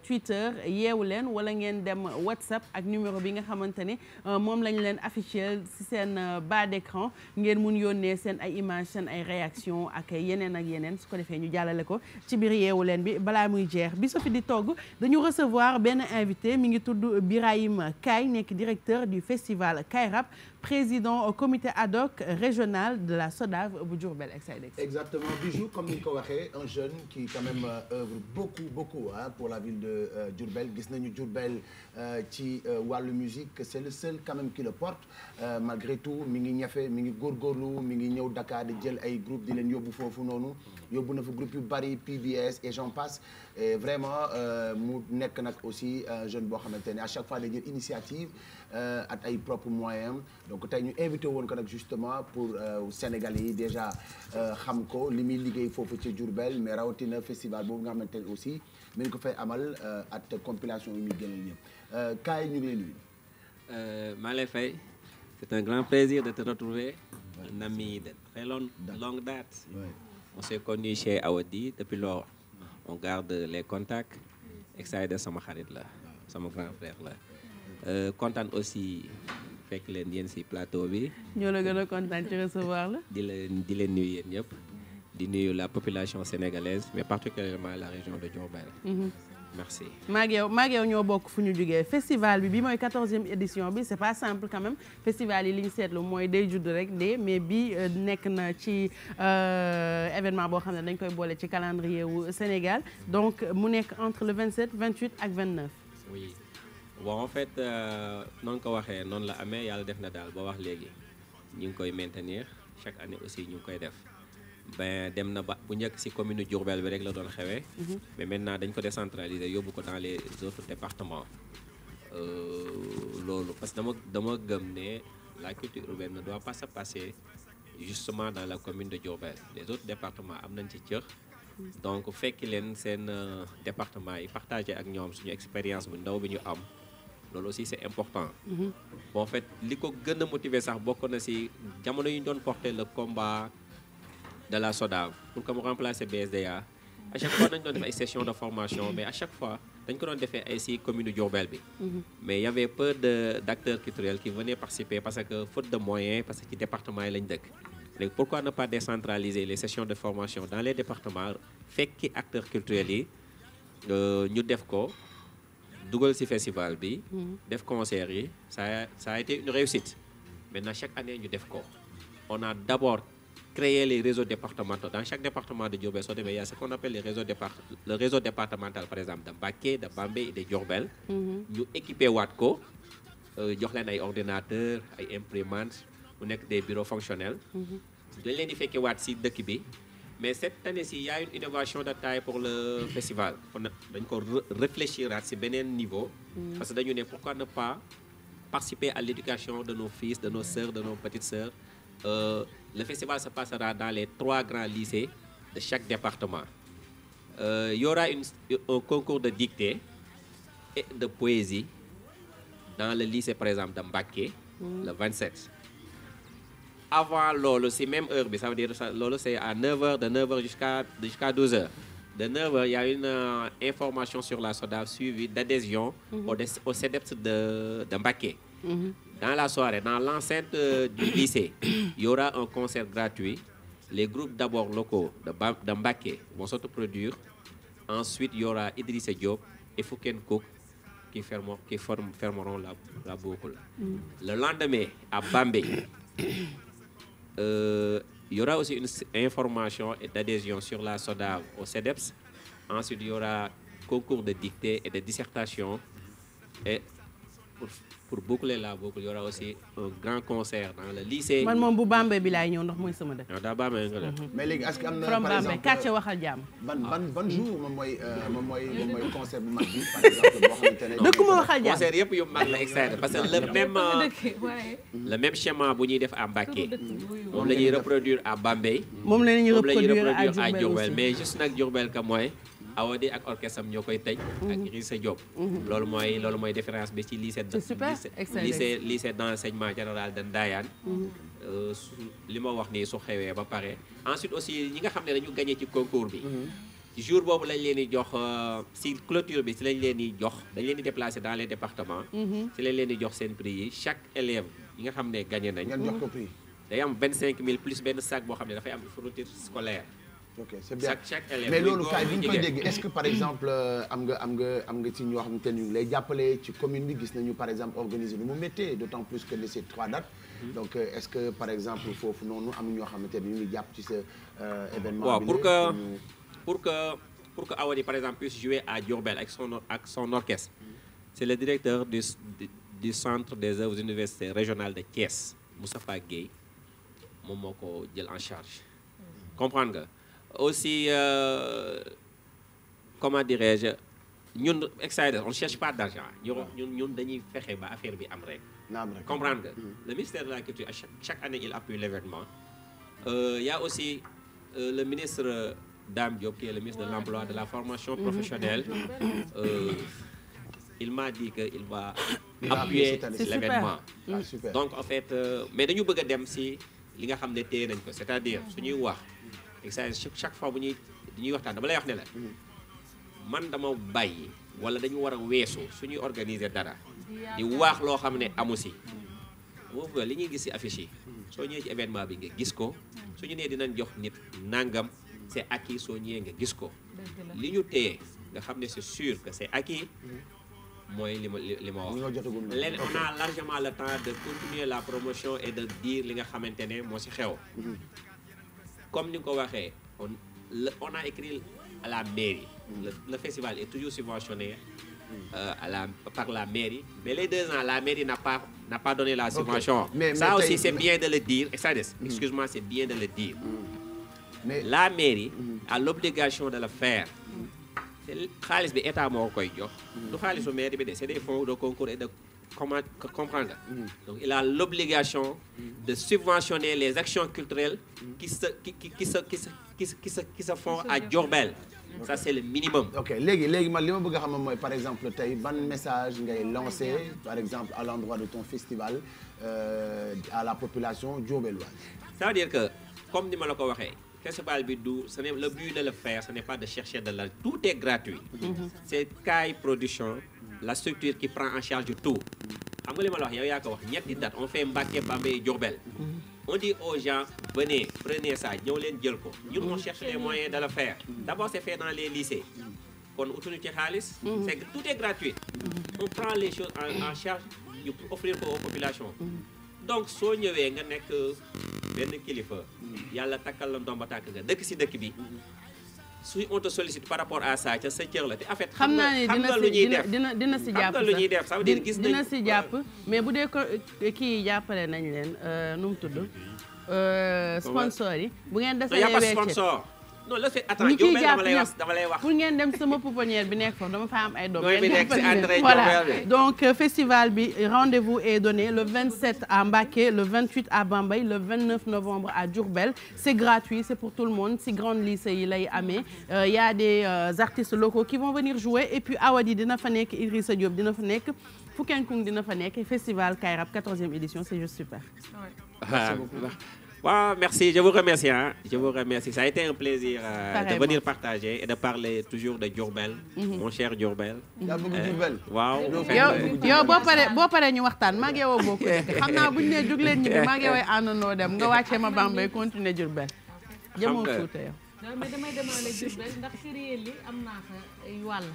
Twitter yeewu leen wala ngeen dem WhatsApp ak numéro bi nga xamante ne moom lañ leen affiché ci seen bas d'écran ngeen mun yónnee seen ay image seen ay réaction ak yeneen ak yeneen su ko defee ñu jàllale ko ci biir yeewu leen bi balaa muy jeex bi so fi di togg dañu recevoir benn invité mi ngi tudd Birahim Kay nekk directeur du festival Kay Rap président au comité ad hoc régional de la SODAV bu Diourbel Excidex. Exactement, Bijou, comme ni nga ko waxee, un jeune qui quand même œuvre beaucoup pour la ville de Diourbel. Gis nañu Diourbel ci wàllu musique, c'est le seul quand même qui le porte. Malgré tout mi ngi ñafe mi ngi góorgóorlu mi ngi ñëw Dakar di jël ay groupe di leen yóbbu foofu noonu yóbbu na fa groupe yu bari PBS et j'en passe. Et vraiment mu nekk nag aussi jeune boo xamante ne à chaque fois day jël initiative ak ay propres moyens. Donc tey ñu invité woon ko nag justement pour Sénégalais yi déjà xam ko li muy liggéey foofu ci Diourbel mais rawatina festival boobu nga xamante ne aussi mi ngi ko fay amal ak compilation yi muy génneel ñëpp Kaay ñu ngi lay nuyu. maa lay fay c'est un grand plaisir de te retrouver un ami de très longue date. On s'est connus chez Awadi depuis lors. On garde les contacts. Excidex sama xarit la sama grand frère la kontaan aussi. fekk leen yéen ci plateau bi. ñoo la gën a kontaan ci recevoir la. di leen nuyu yéen ñëpp di nuyu la population sénégalaise mais particulièrement la région de Diourbel. Merci. maag yow ñoo bokk fu ñu jógee festival bi mooy 14e édition bi c'est pas simple quand même festival yi li ñu seetlu mooy day judd rek mais bi nekk na ci événement boo xam ne dañ koy boole ci calendrier wu Sénégal donc mu nekk entre le 27 28 ak 29. Oui. Bon en fait noonu ko waxee noonu la amee yàlla def na daal ba wax léegi ñu ngi koy maintenir chaque année aussi ñu ngi koy def ben dem na ba bu njëkk ci commune Diourbel bi rek la doon xewee mais maintenant dañ ko décentraliser yóbbu ko dans les autres départements loolu parce que dama gëm ne la culture urbaine ne doit pas se passer justement dans la commune de Diourbel les autres départements am nañ ci cër donc fekki leen seen département yi partager ak ñoom suñu expérience bu ndaw bi ñu am loolu aussi c'est important. Bon en fait li ko gën a motiver sax bokk na ci jamono yi ñu doon porter le combat de la SODAV pour que mu remplacer BSDA à chaque fois dañu doon def ay sessions de formation mais à chaque fois dañ ko doon defee ay ci commune Diourbel bi. Mais il y avait peu d'acteurs culturels qui venaient participer parce que faute de moyens parce que ci département yi lañ dëkk. léegi pourquoi ne pas décentraliser les sessions de formation dans les départements fekki acteurs culturels yi ñu def ko. dugal ci festival bi def concert yi ça a été une réussite maintenant chaque année ñu def ko on a d'abord créé les réseaux départementaux dans chaque département de Diourbel soo demee il y a ce qu'on appelle le réseau départemental par exemple de Mbacké de Bambey et de Diourbel ñu équipé waat ko jox leen ay ordinateurs ay imprimantes mu nekk des bureaux fonctionnels dañ leen di fekkee waat ci dëkk bi mais cette année-ci il y a une innovation de taille pour le festival dañ ko réfléchir ci beneen niveau parce que dañu ne pourquoi ne pas participer à l'éducation de nos fils de nos sœurs de nos petites sœurs le festival se passera dans les 3 grands lycées de chaque département il y aura un concours de dictée et de poésie dans le lycée par exemple de Mbacké le 27 avant loolu ci même heure bi ça veut dire loolu c'est à 9h de 9h jusqu'à 12h de 9h il y a une information sur la SODAV suivie d'adhésion au CEDEPS de Mbacké. Dans la soirée dans l'enceinte du lycée il y aura un concert gratuit les groupes d'abord locaux de Mbacké vont s'autoproduire ensuite il y aura Idrissa Diop et Fouken Cook qui fermeront la boucle. Le lendemain à Bambey il y aura aussi une information et d'adhésion sur la SODAV au CEDEPS. Ensuite, il y aura concours de dictée et de dissertation. Et pour boucler la boucle, il y aura aussi un grand concert dans le lycée. man moom bu Bambey bi laay ñëw ndax mooy sama dëkk. yow daa Bambey nga def. mais léegi est-ce que am na from par Bambey exemple kàcce waxal jàmm. ban jour moom mooy concert bu mag bi par exemple boo xamante ne. dëkk ma waxal jàmm concert yëpp yu mag la extrait parce que le même schéma bu ñuy def à Mbacké moom la ñuy reproduire à Bambey. moom la ñuy reproduire à Diourbel mais juste nag Diourbel ka mooy Awadi ak orchestre am ñoo koy tëj. ak Idrissa Diop. loolu mooy différence bi ci lycée. c'est super lycée d'enseignement général de Ndayane. li ma wax nii su xewee ba pare. ensuite aussi ñi nga xam ne dañu gagné ci concours bi. jour boobu lañ leen di jox si clôture bi si lañ leen di jox dañ leen di déplacer dans les départements. si lañ leen di jox seen prix yi chaque élève yi nga xam ne gagné nañ. ngeen jox ko prix. day am 25000 plus benn sac boo xam ne dafay am fourniture scolaire. ok c'est bien chaque élève. mais loolu kaay bi ñu koy dégg est-ce que par exemple am nga ci ñoo xamante ni ñu lay jàppale ci commune bi gis nañu par exemple organiser lu mu méttee d'autant plus que de ces 3 dates. donc est-ce que par exemple foofu noonu am ñoo xamante ni ñu ngi jàpp ci sa événement. waaw pour que Awadi par exemple puisse jouer à Diourbel avec son orchestre. c'est le directeur du centre des œuvres universitaires régionales de Thiès Moustapha Gueye moom moo ko jël en charge. comprendre nga aussi comment dirais-je ñun Excited on ne cherche pas d'argent ñun dañuy fexe ba affaire bi am rek. comprendre nga. le ministère de la culture chaque année il appuie l'événement. y a aussi le ministre Dame Diop qui est le ministre de l'emploi de la formation professionnelle. il m'a dit que il va appuyer l'événement. donc en fait mais dañu bëgg a dem si li nga xam ne téye nañ ko c'est-à-dire suñuy wax chaque fois bu ñuy waxtaan dama lay wax ne la man dama bàyyi wala dañu war a weesu suñuy organiser dara di wax loo xam ne amu si moo bëgg li ñuy gis si affiche yi soo ñëwee ci événement bi nga gis ko suñu nee dinañ jox nit nangam c'est acquis soo ñëwee nga gis ko li ñu téye nga xam ne c'est sûr que c'est acquis mooy li ma wax leen on a largement le temps de continuer la promotion et de dire li nga xamante ne moo ci xew comme ni nga ko waxee on a écrit à la mairie le festival est toujours subventionné par la mairie mais les 2 ans la mairie n'a pas donné la subvention. Mais ça aussi c'est bien de le dire excuse-moi c'est bien de le dire mais la mairie a l'obligation de le faire. xaalis bi état moo koy jox. du xaalisu mairie bi de c'est des fonds de concours et de comprendre. donc il a l'obligation de subventionner les actions culturelles qui se font à Diourbel. ça c'est le minimum. ok léegi man li ma bëgg a xam mooy par exemple tey ban message ngay lancer par exemple à l'endroit de ton festival à la population diourbelloise. ça veut dire que comme ni ma la ko waxee. festival bi le but de le faire ce n'est pas de chercher de l'argent tout est gratuit. c'est Kaay Production la structure qui prend en charge tout. xam nga li ma la wax yow yaa ko wax ñetti date on fait Mbacké Bambey Diourbel. on dit aux gens venez prenez ça ñëw leen jël ko. ñun on cherche les moyens de le faire. d'abord c'est fait dans les lycées. kon utuñu ci xaalis. c'est que tout est gratuit. on prend les choses en charge ñu offrir ko aux populations. donc soo ñëwee nga nekk benn kilifa yàlla takkal la ndomba tànk nga dëkk si dëkk bi su on te sollicite par rapport à ça ca sa cër la te en fait xam nga lu ñuy def dina si jàpp lu ñuy def ça veut dire gis nañ dina si jàpp mais bu dee ko kii jàppale nañ leen nu mu tudd sponsor yi bu ngeen desalee sponsor non le fait attends Diourbel dama lay wax pour ngeen dem sama pouponnière bi nekk foofu dama fa am ay doom voilà donc festival bi rendez-vous est donné le 27 à Mbacké le 28 à Bambey le 29 novembre à Diourbel c'est gratuit c'est pour tout le monde si grande lycée yi lay amee y a des artistes locaux qui vont venir jouer et puis Awadi dina fa nekk Idrissa Diop dina fa nekk Foukenkoung dina fa nekk festival Kaay Rap 14e édition c'est juste super. Merci beaucoup. Wow, merci, je vous remercie. Je vous remercie. Ça a été un plaisir de venir partager et de parler toujours de Diourbel, mon cher Diourbel. yaa bëgg Diourbel. waaw. yow boo paree ñu waxtaan maa ngi yow bokk xam naa bu ñu nee jóg leen ñibbi maa ngi yow àndandoo dem nga wàccee ma Bambey continuer Diourbel. jëmoo Fuuta yow. mais damay demaale Diourbel ndax kër li am naa fa wàll.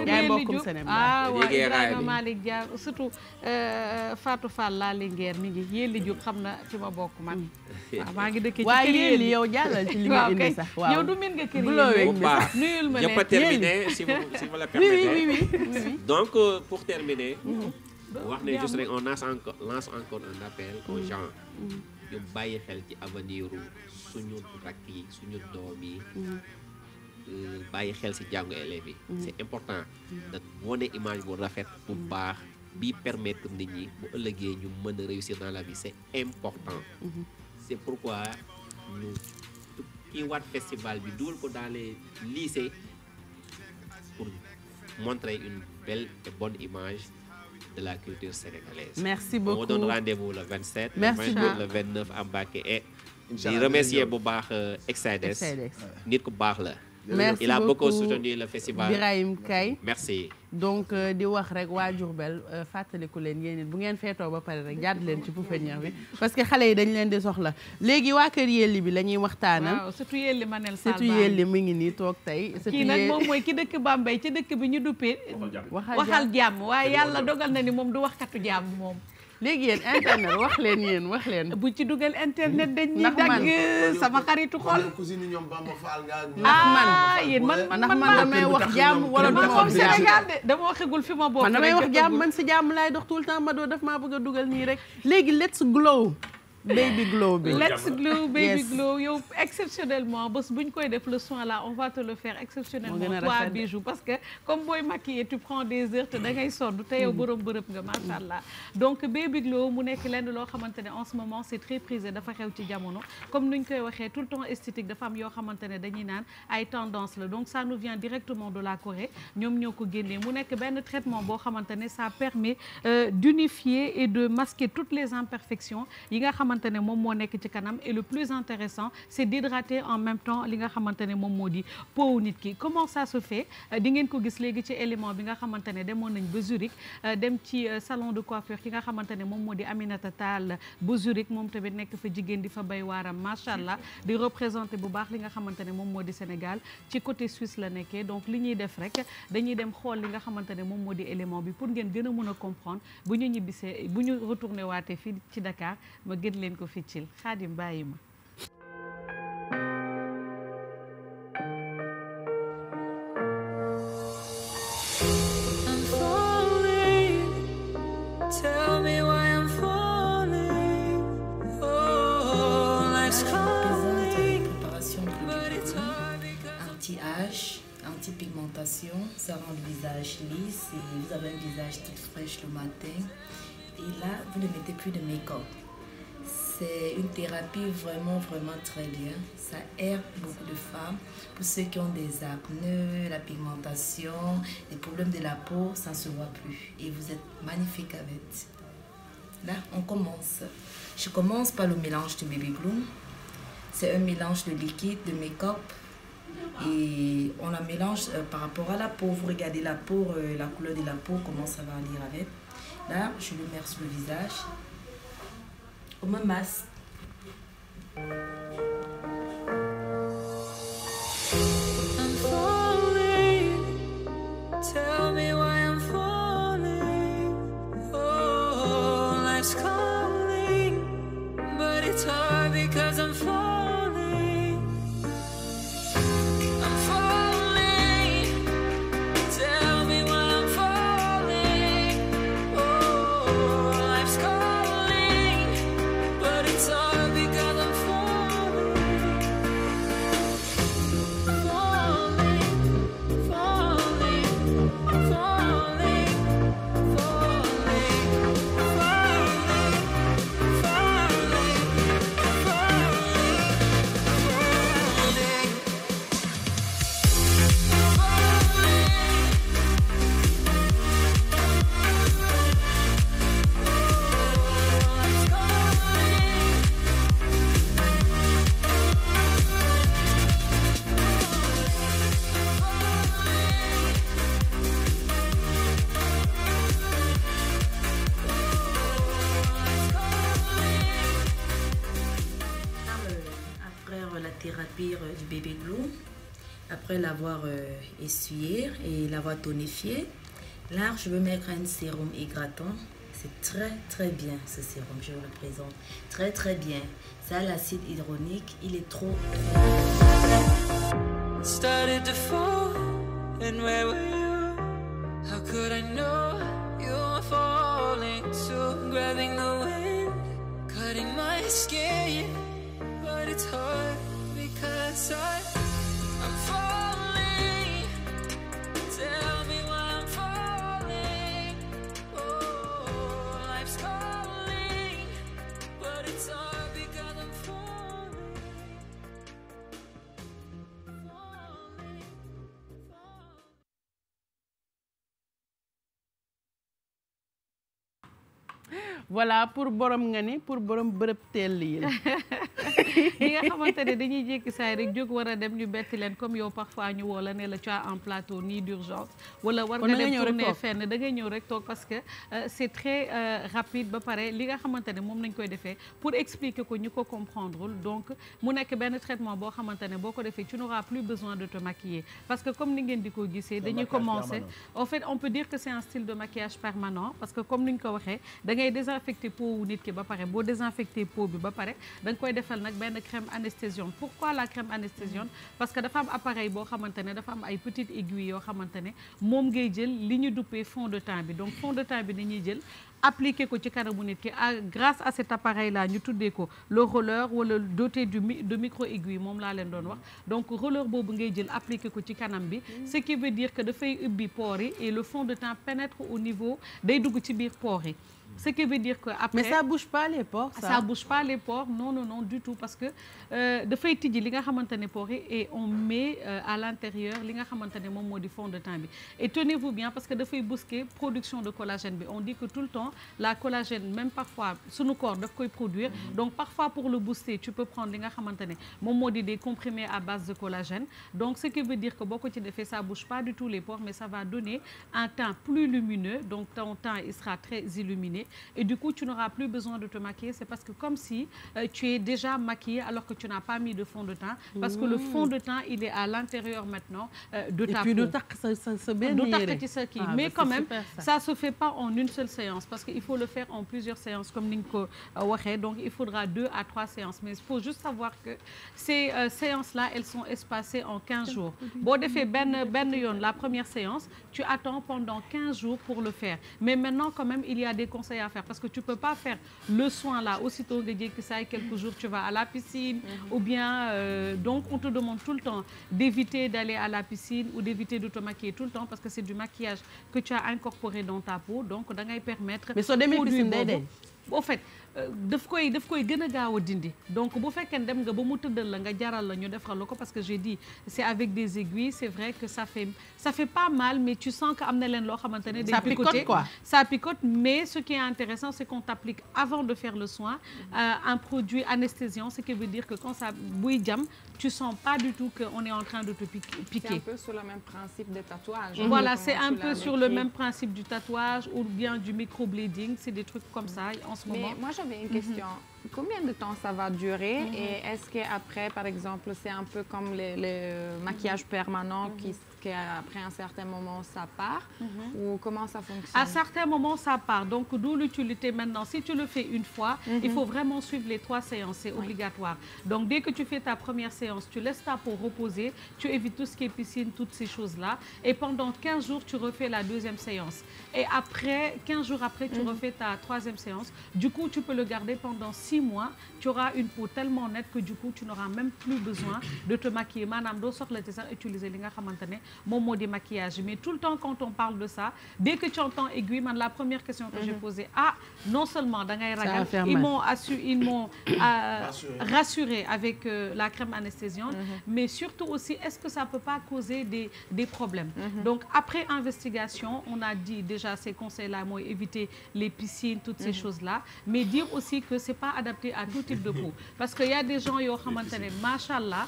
yaay bokkum Sénégal waaw Ibrahima Malick Dia surtout Fatou Fall laa Linguère mi ngi Yelli Diop xam na fi ma bokk man. waaw maa ngi dëkk ci waaw Yelli yow jàllal ci li nga indi sax waaw yow du min nga kër Yelli nuyul ma ne je peux terminer si vous le permettez. oui. donc pour terminer. wax ne juste rek on lance encore un appel aux gens. ñu bàyyi xel ci avenir suñu rakk yi suñu doom yi. bàyyi xel ci jàngu élèves yi. c'est important da wane image bu rafet bu baax bi permettre nit ñi bu ëllëgee ñu mën a réussir dans la vie c'est important. c'est pourquoi ñu kii waat festival bi dugal ko dans les lycées pour montrer une belle et bonne image de la culture sénégalaise. Merci beaucoup. On donne rendez-vous le 27, Merci le 28, le 29 à Mbacké et di remercier bu baax Excidex nit ku baax la. Merci il a beaucoup beaucoup soutenu le festival. Birahim Kay. Merci. donc di wax rek waa Diourbel fàttaliku leen yéen it bu ngeen feetoo ba pare rek jàdd leen ci pouponnière bi parce que xale yi dañ leen di soxla léegi waa kër Yelli bi la ñuy waxtaanal. waaw surtout Yelli Manel Sall surtout Yelli mu ngi nii toog tey. kii nag moom mooy ki dëkk Bambey ci dëkk bi ñu duppee. waxal jàmm waaye yàlla dogal na ni moom du waxkatu jàmm moom. léegi yéen internet wax leen. bu ci dugal internet dañ ñuy dagg sama xaritu xol. yéen man damay wax jàmm wala du ma wax Sénégal de dama waxagul fi ma bokk. man damay wax jàmm man si jàmm laay dox tout le temps ma doo daf maa bëgg a dugal nii rek léegi let's glow. baby glow bi let's glow baby glow yow exceptionnellement bés bu ñu koy def le soin là on va te le faire exceptionnellement toi Bijou parce que comme booy maquiller tu prends des heures te da ngay sonn te yow borom bërëb nga macha allah donc baby glow mu nekk lenn loo xamante ne en ce moment c'est très prisé dafa xew ci jamono comme nuñ koy waxee tout le temps esthétique dafa am yoo xamante ne dañuy naan ay tendance la donc ça nous vient directement de la Corée ñoom ñoo ko génnee mu nekk benn traitement boo xamante ne ça permet d'unifier et de masquer toutes les imperfections yi nga xamante ne moom moo nekk ci kanam et le plus intéressant c'est d'hydrater en même temps li nga xamante ne moom moo di peau nit ki comment ça se fait di ngeen ko gis léegi ci élément bi nga xamante ne demoon nañ ba Zurich dem ci salon de coiffure ki nga xamante ne moom moo di Aminata Tall ba Zurich moom tamit nekk fa jigéen di fa bay waaram macha allah di représenter bu baax li nga xamante ne moom moo di Sénégal ci côté Suisse la nekkee donc li ñuy def rek dañuy dem xool li nga xamante ne moom moo di élément bi pour ngeen gën a mën a comprendre bu ñu ñibbisee bu ñu retourné waatee fii ci Dakar ma gën leen ko ficcil Xaadim bàyyi ma Tell me why I'm falling. Oh, life's calling. Préparation anti-âge, anti-pigmentation, ça rend le visage lisse et vous avez un visage tout fraîche le matin. Et là, vous ne mettez plus de make-up. C'est une thérapie vraiment très bien. Ça aide beaucoup de femmes. Pour ceux qui ont des acnés, la pigmentation, les problèmes de la peau, ça ne se voit plus. Et vous êtes magnifique avec. Là, on commence. Je commence par le mélange de Baby Glow. C'est un mélange de liquide, de make-up. Et on la mélange par rapport à la peau. Vous regardez la peau, la couleur de la peau, comment ça va aller avec. Là, je le mets sur le visage. On me masse. I'm falling. Tell me why I'm falling. Oh, life's calling, but it's hard because I'm falling. I'm falling. Tell me why I'm falling. Oh, life's calling, but it's hard because I'm falling. Thérapie du Baby Glow, après l'avoir essuyé et l'avoir tonifié, là je vais mettre un sérum hydratant. C'est très bien ce sérum, je vous le présente. Très bien. Ça, l'acide hyaluronique, il est trop. Started to fall, and where were you? How could I know you were falling too? Grabbing the wind, cutting my skin, but it's hard because I'm falling. Tell me why I'm falling. Oh, life's calling, but it's hard because I'm falling. voilà pour borom nga ni pour borom bërëb teel yi la. ñi nga xamante ne dañuy jékki saay rek jóg war a dem ñu betti leen comme yow parfois ñu woo la ne la tu as un plateau ni d'urgence wala war nga dem tourner fenn da ngay ñëw rek toog parce que c'est très rapide ba pare li nga xamante ne moom nañ koy defee pour expliquer ko ñu ko comprendre donc mu nekk benn traitement boo xamante ne boo ko defee tu n'auras plus besoin de te maquiller parce que comme ni ngeen di ko gisee dañuy commencer en fait on peut dire que c'est un style de maquillage permanent parce que comme ni ñu ko waxee da ngay désinfecter peau wu nit ki ba pare boo désinfecter peau bi ba pare da nga koy defal nag benn crème anesthésiante. Pourquoi la crème anesthésiante? Parce que dafa am appareil boo xamante ne dafa am ay petites aiguilles yoo xamante ne moom ngay jël li ñu duppee fond de teint bi donc fond de teint bi dañuy jël appliquer ko ci kanamu nit ki grâce à cet appareil là ñu tuddee ko le roller wala doté de micro aiguille moom laa leen doon wax donc roller boobu ngay jël appliquer ko ci kanam bi ce qui veut dire que dafay ubbi pores yi et le fond de teint pénètre au niveau day dugg ci biir pores yi. Ce qui veut dire que après mais ça bouge pas les pores ça bouge pas les pores non du tout parce que dafay tijji li nga xamante ne pores yi et on met à l'intérieur li nga xamante ne moom moo di fond de teint bi et tenez-vous bien parce que dafay booster production de collagène bi on dit que tout le temps la collagène même parfois sunu corps daf koy produire donc parfois pour le booster tu peux prendre li nga xamante ne moom moo di des comprimés à base de collagène donc ce qui veut dire que boo ko ci defee ça bouge pas du tout les pores mais ça va donner un teint plus lumineux donc ton teint il sera très illuminé et du coup tu n'auras plus besoin de te maquiller c'est parce que comme si tu es déjà maquillé alors que tu n'as pas mis de fond de teint parce que le fond de teint il est à l'intérieur maintenant de ta peau. Et puis du takk sa benn yére. Du takk ci sa kii mais quand même ça se fait pas en une seule séance parce que il faut le faire en plusieurs séances comme ni nga ko waxee donc il faudra 2 à 3 séances mais il faut juste savoir que ces séances là elles sont espacées en 15 jours boo defee benn yoon la première séance tu attends pendant 15 jours pour le faire mais maintenant quand même il y a des conseils à faire parce que tu peux pas faire le soin là aussitôt nga jékki saay quelques jours tu vas à la piscine ou bien donc on te demande tout le temps d'éviter d'aller à la piscine ou d'éviter de te maquiller tout le temps parce que c'est du maquillage que tu as incorporé dans ta peau donc da ngay permettre mais soo demee piscine day deñ au fait daf koy gën a gaaw a dindi donc bu fekkee dem nga ba mu tëddal la nga jaral la ñu defal la ko parce que j'ai dit c'est avec des aiguilles c'est vrai que ça fait pas mal mais tu sens que am na leen loo xamante ne day picoter quoi ça picote mais ce qui est intéressant c'est qu'on t'applique avant de faire le soin un produit anesthésiant ce qui veut dire que quand ça buy jam tu sens pas du tout que on est en train de te piquer. C'est un peu sur le même principe des tatouages. Voilà, c'est un peu sur le même principe du tatouage ou bien du microblading, c'est des trucs comme ça en ce moment. Mais moi j'avais une question. Combien de temps ça va durer et est-ce qu'après, par exemple, c'est un peu comme le maquillage permanent qu'après un certain moment ça part ou comment ça fonctionne? À certains moments ça part, donc d'où l'utilité maintenant. Si tu le fais une fois, il faut vraiment suivre les 3 séances, c'est obligatoire. Donc dès que tu fais ta première séance, tu laisses ta peau reposer, tu évites tout ce qui est piscine, toutes ces choses-là et pendant 15 jours tu refais la 2e séance. Et après, 15 jours après, tu refais ta 3e séance. Du coup, tu peux le garder pendant 6 mois, tu auras une peau tellement nette que du coup tu n'auras même plus besoin de te maquiller maanaam doo soxla ci sax utiliser li nga xamante ne moom moo di maquillage mais tout le temps quand on parle de ça dès que tu entends aiguille man la première question que j'ai posée non seulement da ngay ragal ils m'ont rassuré avec la crème anesthésiante mais surtout aussi est-ce que ça peut pas causer des problèmes donc après investigation on a dit déjà ces conseils là mooy éviter les piscines toutes ces choses là mais dire aussi que c'est pas adapté à tout type de peau parce que y a des gens yoo xamante ne machallah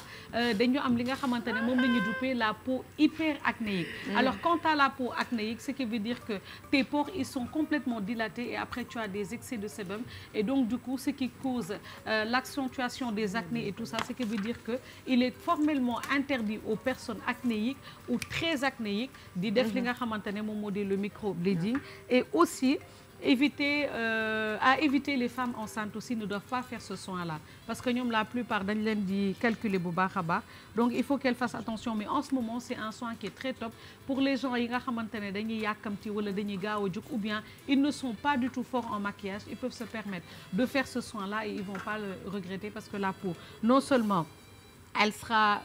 dañu am li nga xamante ne moom la ñu duppee la peau hyper acnéique alors quand tu as la peau acnéique ce qui veut dire que tes pores ils sont complètement dilatés et après tu as des excès de sébum et donc du coup ce qui cause l'accentuation des acnés et tout ça ce qui veut dire que il est formellement interdit aux personnes acnéiques ou très acnéiques di def li nga xamante ne moom moo di le microblading et aussi à éviter les femmes enceintes aussi ne doivent pas faire ce soin-là parce que ñoom la plupart dañ leen di calculer bu baax a baax donc il faut qu'elles fassent attention mais en ce moment c'est un soin qui est très top pour les gens yi nga xamante ne dañuy yàkkamti wala dañuy gaaw a jóg ou bien ils ne sont pas du tout forts en maquillage ils peuvent se permettre de faire ce soin-là et ils vont pas le regretter parce que la peau non seulement elle sera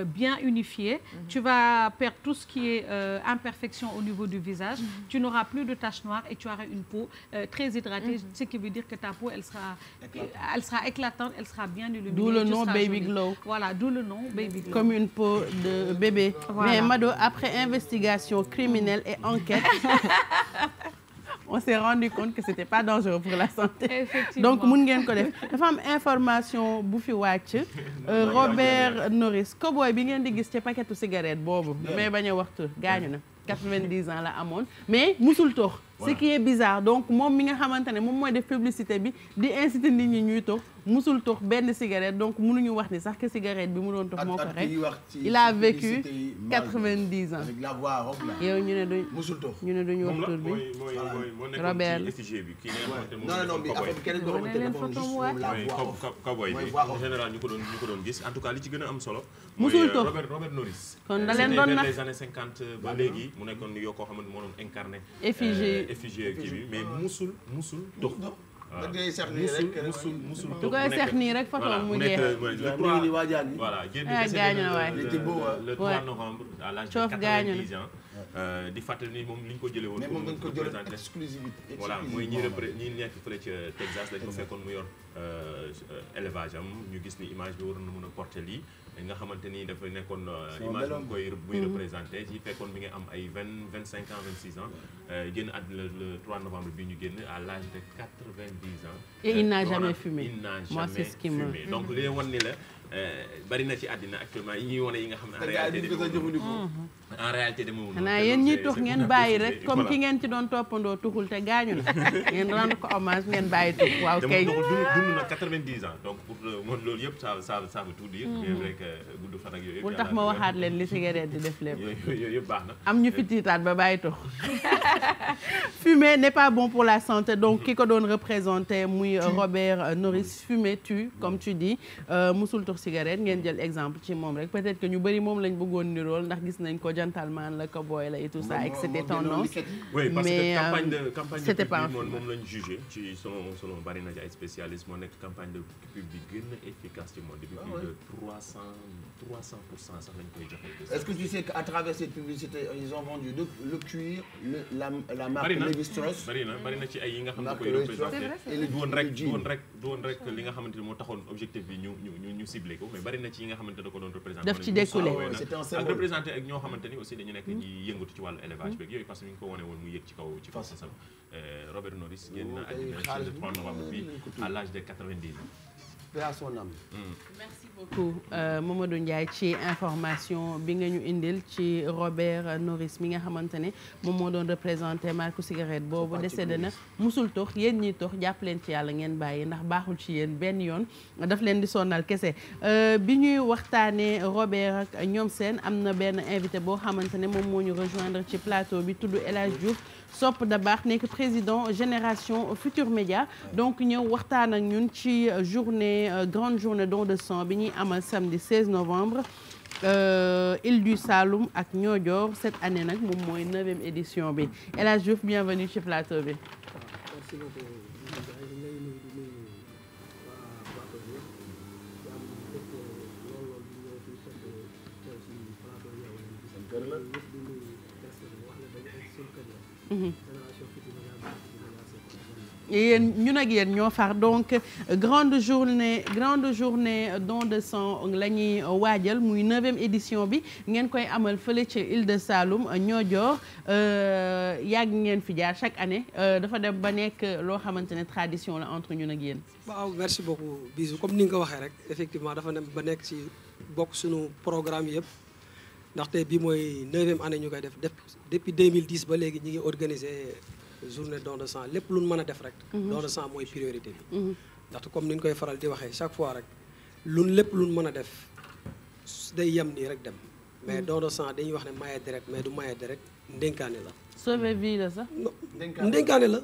bien unifiée. Tu vas perdre tout ce qui est imperfection au niveau du visage. Tu n'auras plus de taches noires et tu auras une peau très hydratée, ce qui veut dire que ta peau, elle sera éclatante, elle sera bien illuminée. D'où le nom Baby Glow. Voilà, d'où le nom Baby Glow. Comme une peau de bébé. Voilà. Mais Mado, après investigation criminelle et enquête, on s'est rendu compte que c'était pas dangereux pour la santé. Effectivement. Donc mun ngeen ko def dafa am information bu fi wàcc Robert Norris cowboy bi ngeen di gis ci paquetu cigarette boobu mais bañ a waxtu gaañu na 90 ans la amoon mais musul tox ce qui est bizarre donc moom mi nga xamante ne moom mooy def publicité bi di inciter nit ñi ñuy tox musul tox benn cigarette donc mënuñu wax ni sax que cigarette bi mu doon tox moo ko rek il a vécu 90 ans yow ñu ne duñ musul tox ñu ne duñu wax tur bi Robert cowboy bi en général ñu ko doon gis en tout cas li ci gën a am solo musul tox Robert Norris kon da leen doon nax les années 50 ba léegi mu nekkoon yoo koo xamante moo doon incarné effigie kii bi mais musul tox da ngay seex nii rek musul du koy seex nii rek photo mu jeex voilà génn gaañu na waay le 3 novembre à l'âge de 90 ans di fàttali ni moom li ñu ko jëlee woon moom dañ ko jëlee exclusivité voilà mooy ñi nekk fële ca Texas dañ ko fekkoon mu yor élevage am ñu gis ni image bi war na mën a porter lii nga xamante ni dafa nekkoon image bu koy buy représenté ci fekkoon bi nga am ay 25 ans 26 ans génn àddina le 3 novembre bi ñu génn à l'âge de 90 ans et il n'a jamais fumé il n'a moi c'est ce qui me fumé donc li wan ni la bari na ci àddina actuellement yi ñuy wane yi nga xam ne en réalité demewul xanaa yéen ñi tux ngeen bàyyi rek comme ki ngeen ci doon toppandoo tuxul te gaañu na ngeen rendre ko hommage ngeen bàyyi tux waaw kay dund na 90 ans donc pour loolu yëpp ça veut tout dire bien vrai que gudd fan ak yooyu bul tax ma waxaat leen li cigarette di def lépp yooyu yëpp baax na am ñu fi tiitaat ba bàyyi tux fumer n'est pas bon pour la santé donc ki ko doon représenté muy Robert Norris fumer tue comme tu dis musul tux cigarette ngeen jël exemple ci moom rek peut-être que ñu bëri moom lañ bëggoon nirool ndax gis nañ ko gentleman la cowboy la et tout ça et que c'était tendance oui parce mais que campagne de c'était pas moom lañ jugé ci selon bari na ci ay spécialistes moo nekk campagne de pub bi gën a efficace ci monde depuis plus de 300% sax lañ koy joxe. Est-ce que tu sais qu'à travers cette publicité ils ont vendu le cuir la marque Lévi-Strauss bari na ci ay yi nga xam ne koy représenté du woon rek li nga xamante ne moo taxoon objectif bi ñu ciblé ko mais bari na ci yi nga xamante ne da ko doon représenté daf ci découlé ak représenté ak ñoo xamante ni aussi dañu nekk ñi yëngatu ci wàllu élevage beeg yooyu parce que ñu ngi ko wane woon mu yëg ci kaw sasam Robert Norris génn na àddina le 3 novembre bi à l'âge de 90 ans. Paix à son âme. Merci beaucoup Mamadou Ndiaye ci information bi nga ñu indil ci Robert Norris mi nga xamante ne moom moo doon représenté marque cigarette boobu décédé na musul tox yéen ñiy tox jàpp leen ci yàlla ngeen bàyyi ndax baaxul ci yéen benn yoon daf leen di sonnal kese bi ñuy waxtaanee Robert ak ñoom seen am na benn invité boo xamante ne moom moo ñu rejoindre ci plateau bi tudd El Hadj Diouf Sopp da baax nekk président génération Futur Média donc ñëw waxtaan ak ñun ci journée grande journée don de sang bi ñuy amal samedi 16 novembre Île du Saloum ak Niodior cette année nag moom mooy 9e édition bi El Hadj Diouf bienvenue ci plateau bi. Merci beaucoup. yéen ñun ak yéen ñoo far donc grande journée don de sang la ñuy waajal muy 9e édition bi ngeen koy amal fële ci Île de Saloum Niodior yàgg ngeen fi jaar chaque année dafa dem ba nekk loo xamante ne tradition la entre ñun ak yéen. waaw merci beaucoup Bisou comme ni nga ko waxee rek effectivement dafa dem ba nekk ci bokk suñu programme yëpp ndaxte bi mooy 9e année ñu koy def depuis 2010 ba léegi ñi ngi organiser journée don de sang lépp lu ñu mën a def rek. don de sang mooy priorité bi. ndaxte comme ni ñu koy faral di waxee chaque fois rek lépp lu ñu mën a def day yem nii rek dem. mais don de sang dañuy wax ne maye deret mais du maye deret ndénkaane la. sauver vie la sax. ndénkaane la.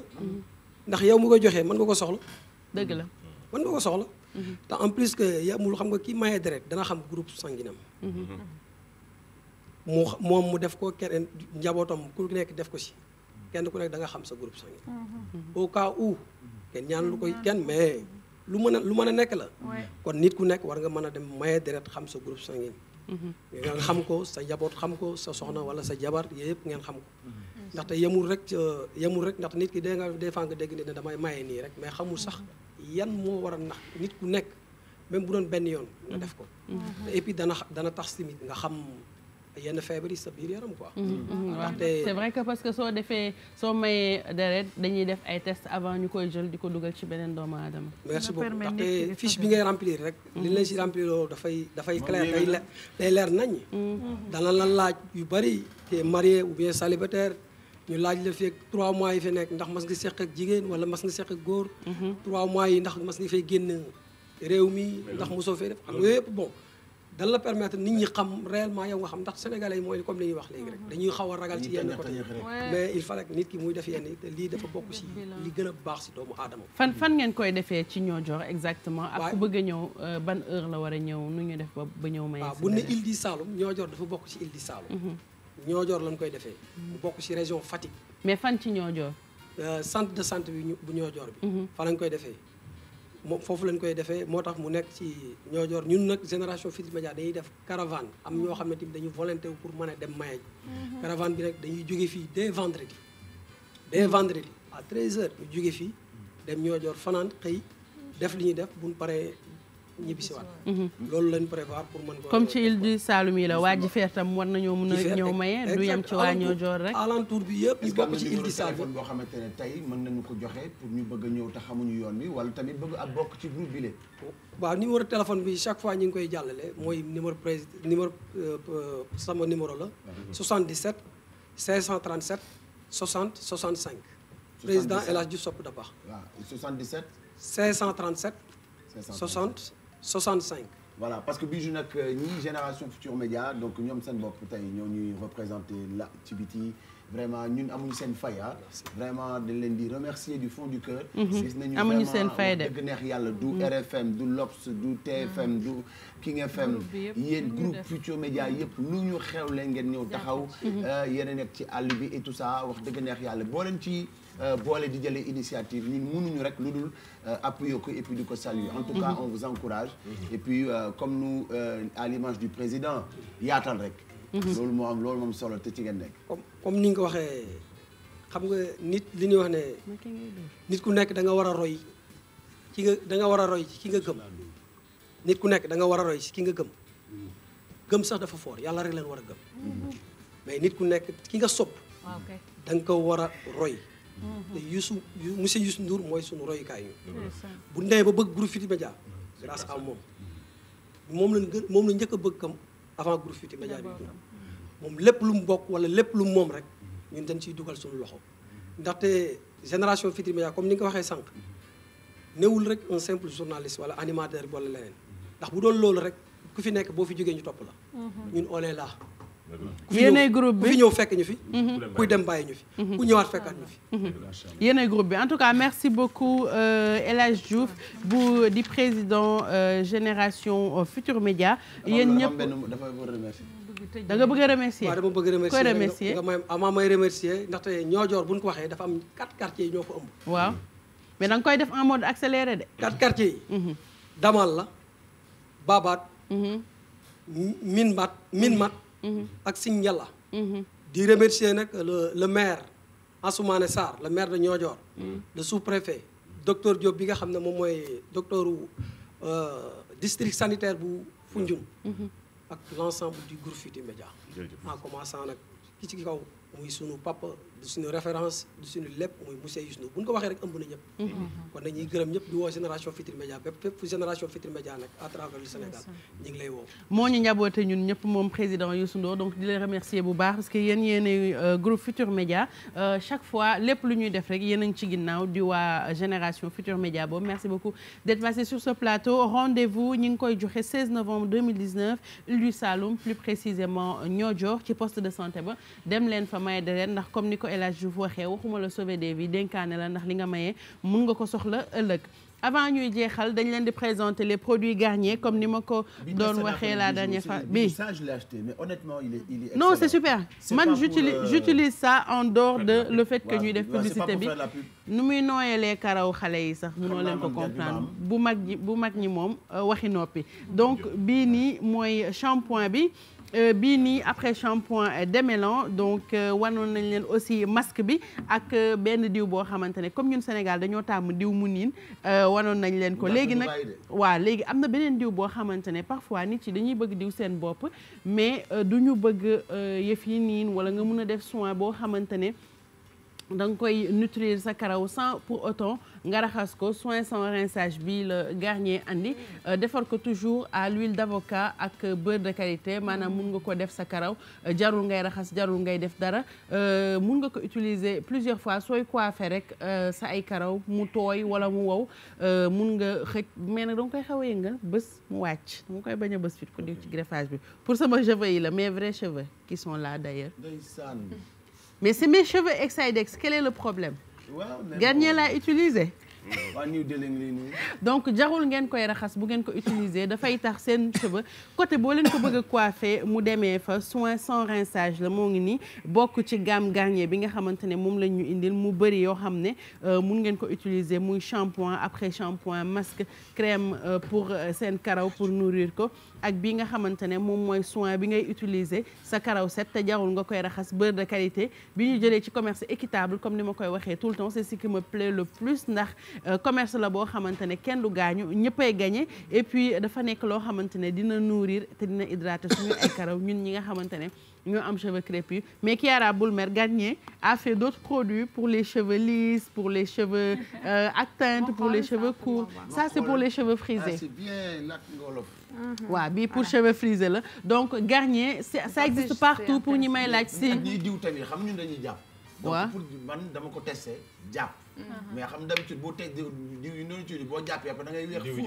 ndax yow mu koy joxee mën nga ko soxla. dëgg la mën nga ko soxla. te en plus que yamul xam nga kii maye deret dana xam groupe sanguinam. moom mu def ko keneen njabootam ku nekk def ko si. kenn ku nekk da nga xam sa groupe sanguin au cas où kenn ñaan lu koy kenn mais lu mën a nekk la kon nit ku nekk war nga mën a dem maye deret xam sa groupe sanguin nga xam ko sa njaboot xam ko sa soxna wala sa jabar yëpp ngeen xam ko ndaxte yemul rek ndaxte nit ki des fois nga dégg nit ne damay maye nii rek mais xamul sax yan moo war a nax nit ku nekk même bu doon benn yoon nga def ko et puis dana tax tamit nga xam yenn feebar yi sa biir yaram quoi. c'est vrai que parce que soo mayee deret dañuy def ay tests avant ñu koy jël di ko dugal ci beneen doomu aadama. merci beaucoup ndaxte fiche bi ngay remplir rek. li leen si remplir loolu dafay clair day leer nañ. dana la laaj yu bari te marié ou bien célibataire ñu laaj la fekk 3 mois yi fi nekk ndax mas nga seq ak jigéen wala mas nga seq ak góor. 3 mois yi ndax mas nga fay génn réew mi ndax mosoo fay def xam nga yëpp bon. dan la permettre nit ñi xam réellement yow nga xam ndax sénégalais yi mooy comme li ñuy wax léegi rek dañuy xaw a ragal ci yenn côté mais il fallait que nit ki muy def yenn te lii dafa bokk ci li gën a baax ci doomu aadama. fan ngeen koy defee ci Niodior exactement. ak ku bëgg a ñëw ban heure la war a ñëw nu ñu def ba ñëw may. waaw bu ne Île du Saloum Niodior dafa bokk ci Île du Saloum. Niodior lañ koy defee. mu bokk ci région Fatick. mais fan ci Niodior. centre de santé bi bu Niodior bi. fa lañ koy defee. moom foofu lañ koy defee moo tax mu nekk ci Niodior ñun nag génération Futurs Médias dañuy def caravane am ñoo xam ne tamit dañuy volonté wu pour mën a dem maye ji. caravane bi nag dañuy jóge fii dès vendredi à 13h ñu jóge fii dem Niodior fanaan xëy def li ñuy def buñ paree ñibbisiwaat. loolu lañ prévoir pour mën ko. comme ci Île du Saloum yi la waa Jifeer tam war nañoo mën a ñëw maye du yem ci waa Niodior rek. alentour bi yëpp ñu bokk ci Île du Saloum boo xamante ne tey mën nañu ko joxe pour ñu bëgg a ñëw te xamuñu yoon wi wala tamit bëgg ak bokk ci groupe bi la. waaw numéro téléphone bi chaque fois ñu ngi koy jàllale mooy sama numéro la. 77 537 60 65. président El Hadj Diouf Sopp Dabakh. waaw 77. 537. 60 65. voilà parce que Bijou nag ñii génération Futurs Médias donc ñoom seen bopp tey ñoo ñuy représenté la ci biti vraiment ñun amuñu seen fay vraiment dañ leen di remercier du fond du cœur. gis nañu amuñu seen fay de dëgg neex yàlla du RFM du L'Obs du TFM du King FM yéen groupe Futurs Médias yëpp lu ñu xew leen ngeen ñëw taxaw. yéen a nekk ci àll bi et tout ça wax dëgg neex yàlla boo leen ci. boole di jëlee initiative ñun mënuñu rek lu dul appuyer ko et puis di ko saluer en tout cas on vous encourage et puis comme nous à l'image du président yaatal rek loolu moom solo te ci ngeen nekk comme ni nga ko waxee xam nga nit li ñuy wax ne nit ku nekk da nga war a roy ci nga da nga war a roy ci ki nga gëm nit ku nekk da nga war a roy ci ki nga gëm sax dafa fort yàlla rek leen war a gëm mais nit ku nekk ki nga sopp da nga ko war a roy te monsieur Youssou Ndour mooy suñu royukaay ñu bu ndee ba bëgg groupe Futurs Médias grâce à moom la njëkk a bëgg kam avant groupe Futurs Médias bi moom lépp lu mu bokk wala lépp lu mu moom rek ñun dañ ciy dugal suñu loxo ndaxte génération Futurs Médias comme ni nga ko waxee sànq newul rek un simple journaliste wala animateur bi wala leneen ndax bu doon loolu rek ku fi nekk boo fi jógee ñu topp la ñun on est là yéenay groupe bi ku fi ñëw fekk ñu fi. kuy dem bàyyi ñu fi. ku ñëwaat fekkaat ñu fi. yéenay groupe bi en tout cas merci beaucoup El Hadj Diouf bu di président génération Futurs Médias. yéen ñëpp da nga bëgg a remercier. waaw dama bëgg a remercier koy remercier nga may avant may remercier ndaxte Niodior bu ñu ko waxee dafa am 4 quartiers yi ñoo ko ëmb. waaw mais da nga koy def en mode accéléré de. 4 quartiers yi. Damal la Babat. Minmat. ak Sine Yalla. di remercier nag le maire Ansoumana Sarr le maire de Niodior. le sous-préfet docteur Diop bi nga xam ne moom mooy docteur district sanitaire bu Foundiougne. ak l'ensemble du groupe Futurs Médias. en commençant nag ki ci kaw muy sunu papa du suñu référence du suñu lépp muy monsieur Youssou Ndour bu ñu ko waxee rek ëmb na ñëpp. kon dañuy gërëm ñëpp di woo génération Futurs Médias bépp fu génération Futurs Médias nag à travers le Sénégal ñu ngi lay woo. moo ñu njaboote ñun ñëpp moom président Youssou Ndour donc di leen remercier bu baax parce que yéen yéenay groupe Futurs Médias chaque fois lépp lu ñuy def rek yéen a ngi ci ginnaaw di waa génération Futurs Médias boobu merci beaucoup d'être passé sur ce plateau rendez-vous ñu ngi koy joxe 16 novembre 2019 Île du Saloum plus précisément Niodior ci poste de santé ba dem leen fa maye de leen ndax comme ni ko El Hadj Diouf waxee waxuma la sauver des vies dénkaane la ndax li nga mayee mun nga ko soxla ëllëg avant ñuy jeexal dañ leen di présenter les produits Garnier comme ni ma ko doon waxee la dernière fois bi ça je l'ai acheté mais honnêtement il est non c'est super man j'utilise ça en dehors de le fait que ñuy def publicité bi nu muy nooyelee karaw xale yi sax mënoo leen ko comprendre bu mag ñi moom waxi noppi donc bii nii mooy shampoing bi bii nii après shampoing démêlant donc wanoon nañ leen aussi masque bi ak benn diw boo xamante ne comme ñun Sénégal dañoo tàmm diw mu niin wanoon nañ leen ko léegi nag waaw léegi am na beneen diw boo xamante ne parfois nit yi dañuy bëgg diw seen bopp mais du ñu bëgg yëf yi niin wala nga mun a def soin boo xamante ne da nga koy nutrir sa karaw sans pour autant nga raxas ko soin sans rinçage bi la Garnier andi defar ko toujours à l'huile d'avocat ak beurre de qualité maanaam mun nga ko def sa karaw jarul ngay raxas jarul ngay def dara mun nga ko utiliser plusieurs fois sooy coiffer rek sa ay karaw mu tooy wala mu wow mun nga xëj mais nag da nga koy xaw a yëngal bés mu wàcc danga koy bañ a bés fit ko diw ci greffage bi pour sama cheveux yi la mes vrais cheveux qui sont là d'ailleurs. Mais c'est mes cheveux Exidex, quel est le problème? Garnier l'a utilisé. Donc jarul ngeen koy raxas bu ngeen ko utiliser dafay tax seen cheveux côté boo leen ko bëgg a coiffer mu demee fa soin sans rinçage la moo ngi nii bokk ci gamme Garnier bi nga xamante ne moom lañ ñu indil mu bëri yoo xam ne mun ngeen ko utiliser muy shampoing après shampoing masque crème pour seen karaw pour nourrir ko ak bi nga xamante ne moom mooy soin bi ngay utiliser sa karaw set te jarul nga koy raxas beurre de qualité bi ñu jëlee ci commerce équitable comme ni ma koy waxee tout le temps c'est ce qui me plaît le plus ndax commerce la boo xamante ne kenn du gaañu ñëppay gagné et puis dafa nekk loo xamante ne dina nourrir te dina hydrater suñu ay karaw ñun ñi nga xamante ne ñoo am cheveux crépus mais Chiara Boulmer Garnier a fait d'autres produits pour les cheveux lisses pour les cheveux ak teinte pour les cheveux courts ça c'est pour les cheveux frisés. C'est bien lakk nga wolof. waaw bii pour cheveux frisés la donc Garnier ça existe partout pour ñi may laaj si. ñuy diw tamit xam ñun dañuy jàpp. waaw donc pour man dama ko testé jàpp. mais xam d'habitude boo teg diw yu noonu ci boo jàppee après da ngay weex fu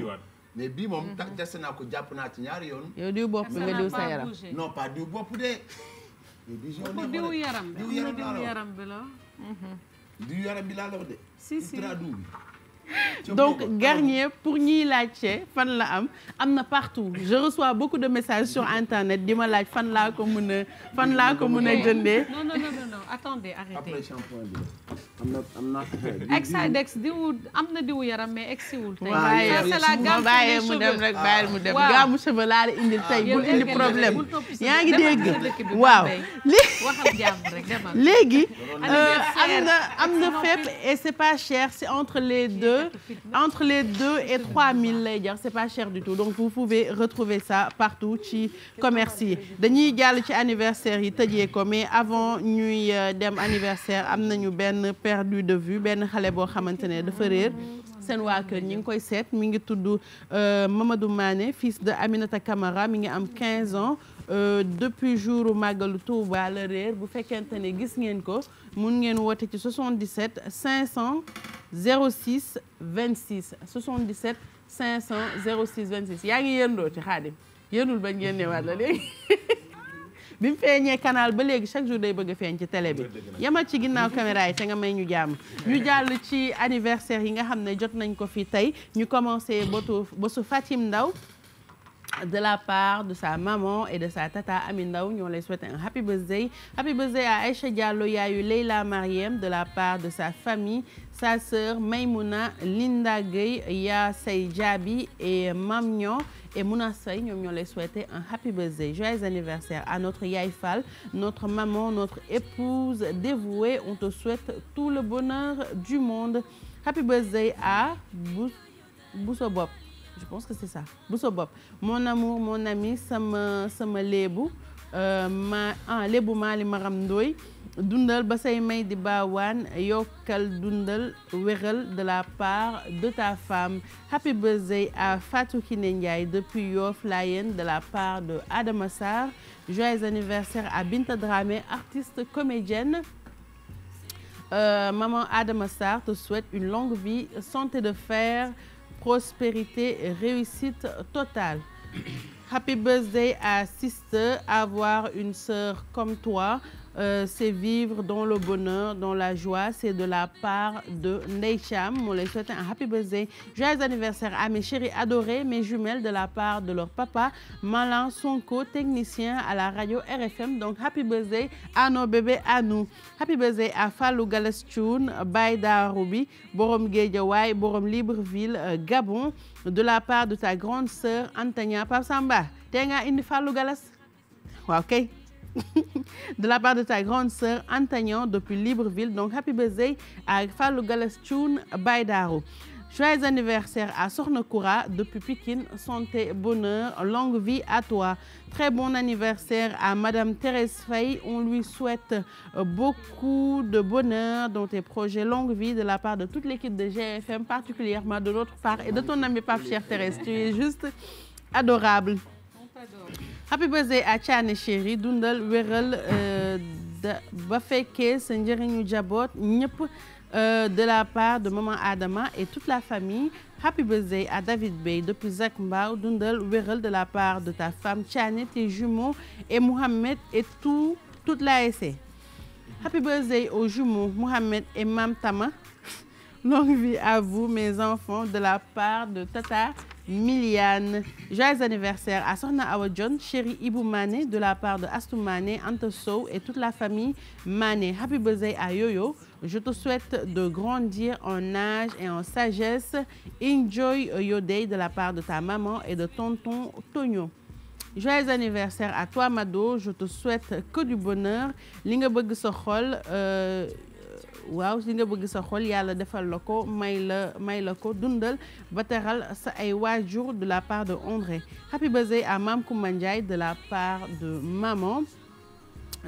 mais bii moom testé naa ko jàpp naa ci ñaari yoon. yow diw bopp bi nga diw sa yaram. non pas diw bopp de. diw yaram bi diw yaram bi la. diw yaram bi laa la wax de. si donc Garnier pour ñiy laajte fan la am na partout je reçois beaucoup de messages sur internet di ma laaj fan laa ko mën a jëndee. non attendez arrêtez. après shampoing bi am na Exidex diw am na diw yaram mais egsiwul tey. c'est la gamme bàyyee mu dem rek bàyyil mu dem gamme cheveux laa la indil tey bul indi problème yaa ngi dégg waaw léegi am na fépp et c'est pas cher c'est entre les deux et 3000 lay jar c'est pas cher du tout donc vous pouvez retrouver ça partout ci commerce yi dañuy jàll ci anniversaire yi tëjee ko mais avant ñuy dem anniversaire am nañu benn perdu de vue benn xale boo xamante ne dafa réer seen waa kër ñi ngi koy seet mi ngi tudd Mamadou Mané fils de Aminata Camara mi ngi am 15 ans depuis jour Màggalu Touba la réer bu fekkente ne gis ngeen ko mun ngeen woote ci 77 500 06 26 77 500 06 26 yaa ngi yëndoo ci Xaadim yëndul bañ génneewaat la léegi bi mu feeñee canal ba léegi chaque jour day bëgg a feeñ ci télé bi yamal ci ginnaaw caméra yi te nga may ñu jàmm ñu jàll ci anniversaire yi nga xam ne jot nañ ko fi tey ñu commencé bésu Fatim Ndaw de la part de sa maman et de sa tata Ami Ndaw ñoo lay souhaiter un happy birthday à Aïcha Diallo yaayu Leila Mariem de la part de sa famille sa sœur Maymouna Linda Gueye Ya Say Diaby et Mam Niang et Mouna Sey ñoom ñoo lay souhaiter un happy birthday joyeux anniversaire à notre Yaay Fall notre maman notre épouse dévouée on te souhaite tout le bonheur du monde happy birthday à Bousso Bopp je pense que c'est ça Bousso Bopp mon amour mon ami sama léebu léebu Mali Maram Ndoy dundal ba say may di baawaan yokkal dundal wéral de la part de ta femme happy birthday à Fatou Kiné Ndiaye depuis Yoff Layène de la part de Adama Sarr joyeux anniversaire à Binta Dramé artiste comédienne maman Adama Sarr te souhaite une longue vie santé de fer prospérité et réussite totale. Happy birthday à Sister, avoir une sœur comme toi, c'est vivre dans le bonheur, dans la joie. C'est de la part de Ndeye Cham. On les souhaite un happy birthday. Joyeux anniversaire à mes chéris adorés, mes jumelles de la part de leur papa, Malin Sonko, technicien à la radio RFM. Donc happy birthday à nos bébés, à nous. Happy birthday à Fallou Galas Thioune, Baïda Roubi, Borom Guédiawaye, Borom Libreville, Gabon, de la part de ta grande sœur Antania Pape Samba. Te nga indi Fallou Galas waaw kay de la part de ta grande sœur Antagnan depuis Libreville. Donc happy birthday à Fallou Galas Thioune Baydaro. Joyeux anniversaire à Sokhna Koura depuis Pikine, santé, bonheur, longue vie à toi. Très bon anniversaire à Madame Thérèse Faye. On lui souhaite beaucoup de bonheur dans tes projets, longue vie de la part de toute l'équipe de GFM, particulièrement de notre part et de ton ami Pape Cheikh Thérèse. Tu es juste adorable. On t'adore. Happy birthday à Thiané Chéri, dundal wéral ba fekkee sa njëriñu jaboot ñëpp. De la part de maman Adama et toute la famille. Happy birthday à David Bey depuis Zac Mbao, dundal wéral de la part de ta femme Thiané, tes jumeaux et Mohamed et toute l'ASC. Happy birthday aux jumeaux Mohamed et Mam Tama. Longue vie à vous mes enfants de la part de Tata Miliane. Joyeux anniversaire à Sokhna Awa John, chérie Ibou Mané de la part de Astou Mané, Anta Sow et toute la famille Mané. Happy birthday à Yoyo. Je te souhaite de grandir en âge et en sagesse. Enjoy your day de la part de ta maman et de tonton Tonio. Joyeux anniversaire à toi Mado. Je te souhaite que du bonheur. Li nga bëgg sa xol waaw li nga bëgg sa xol yàlla defal la ko may la ko dundal ba teral sa ay waajur de la part de André. Happy birthday à Mam Koumba Ndiaye de la part de maman.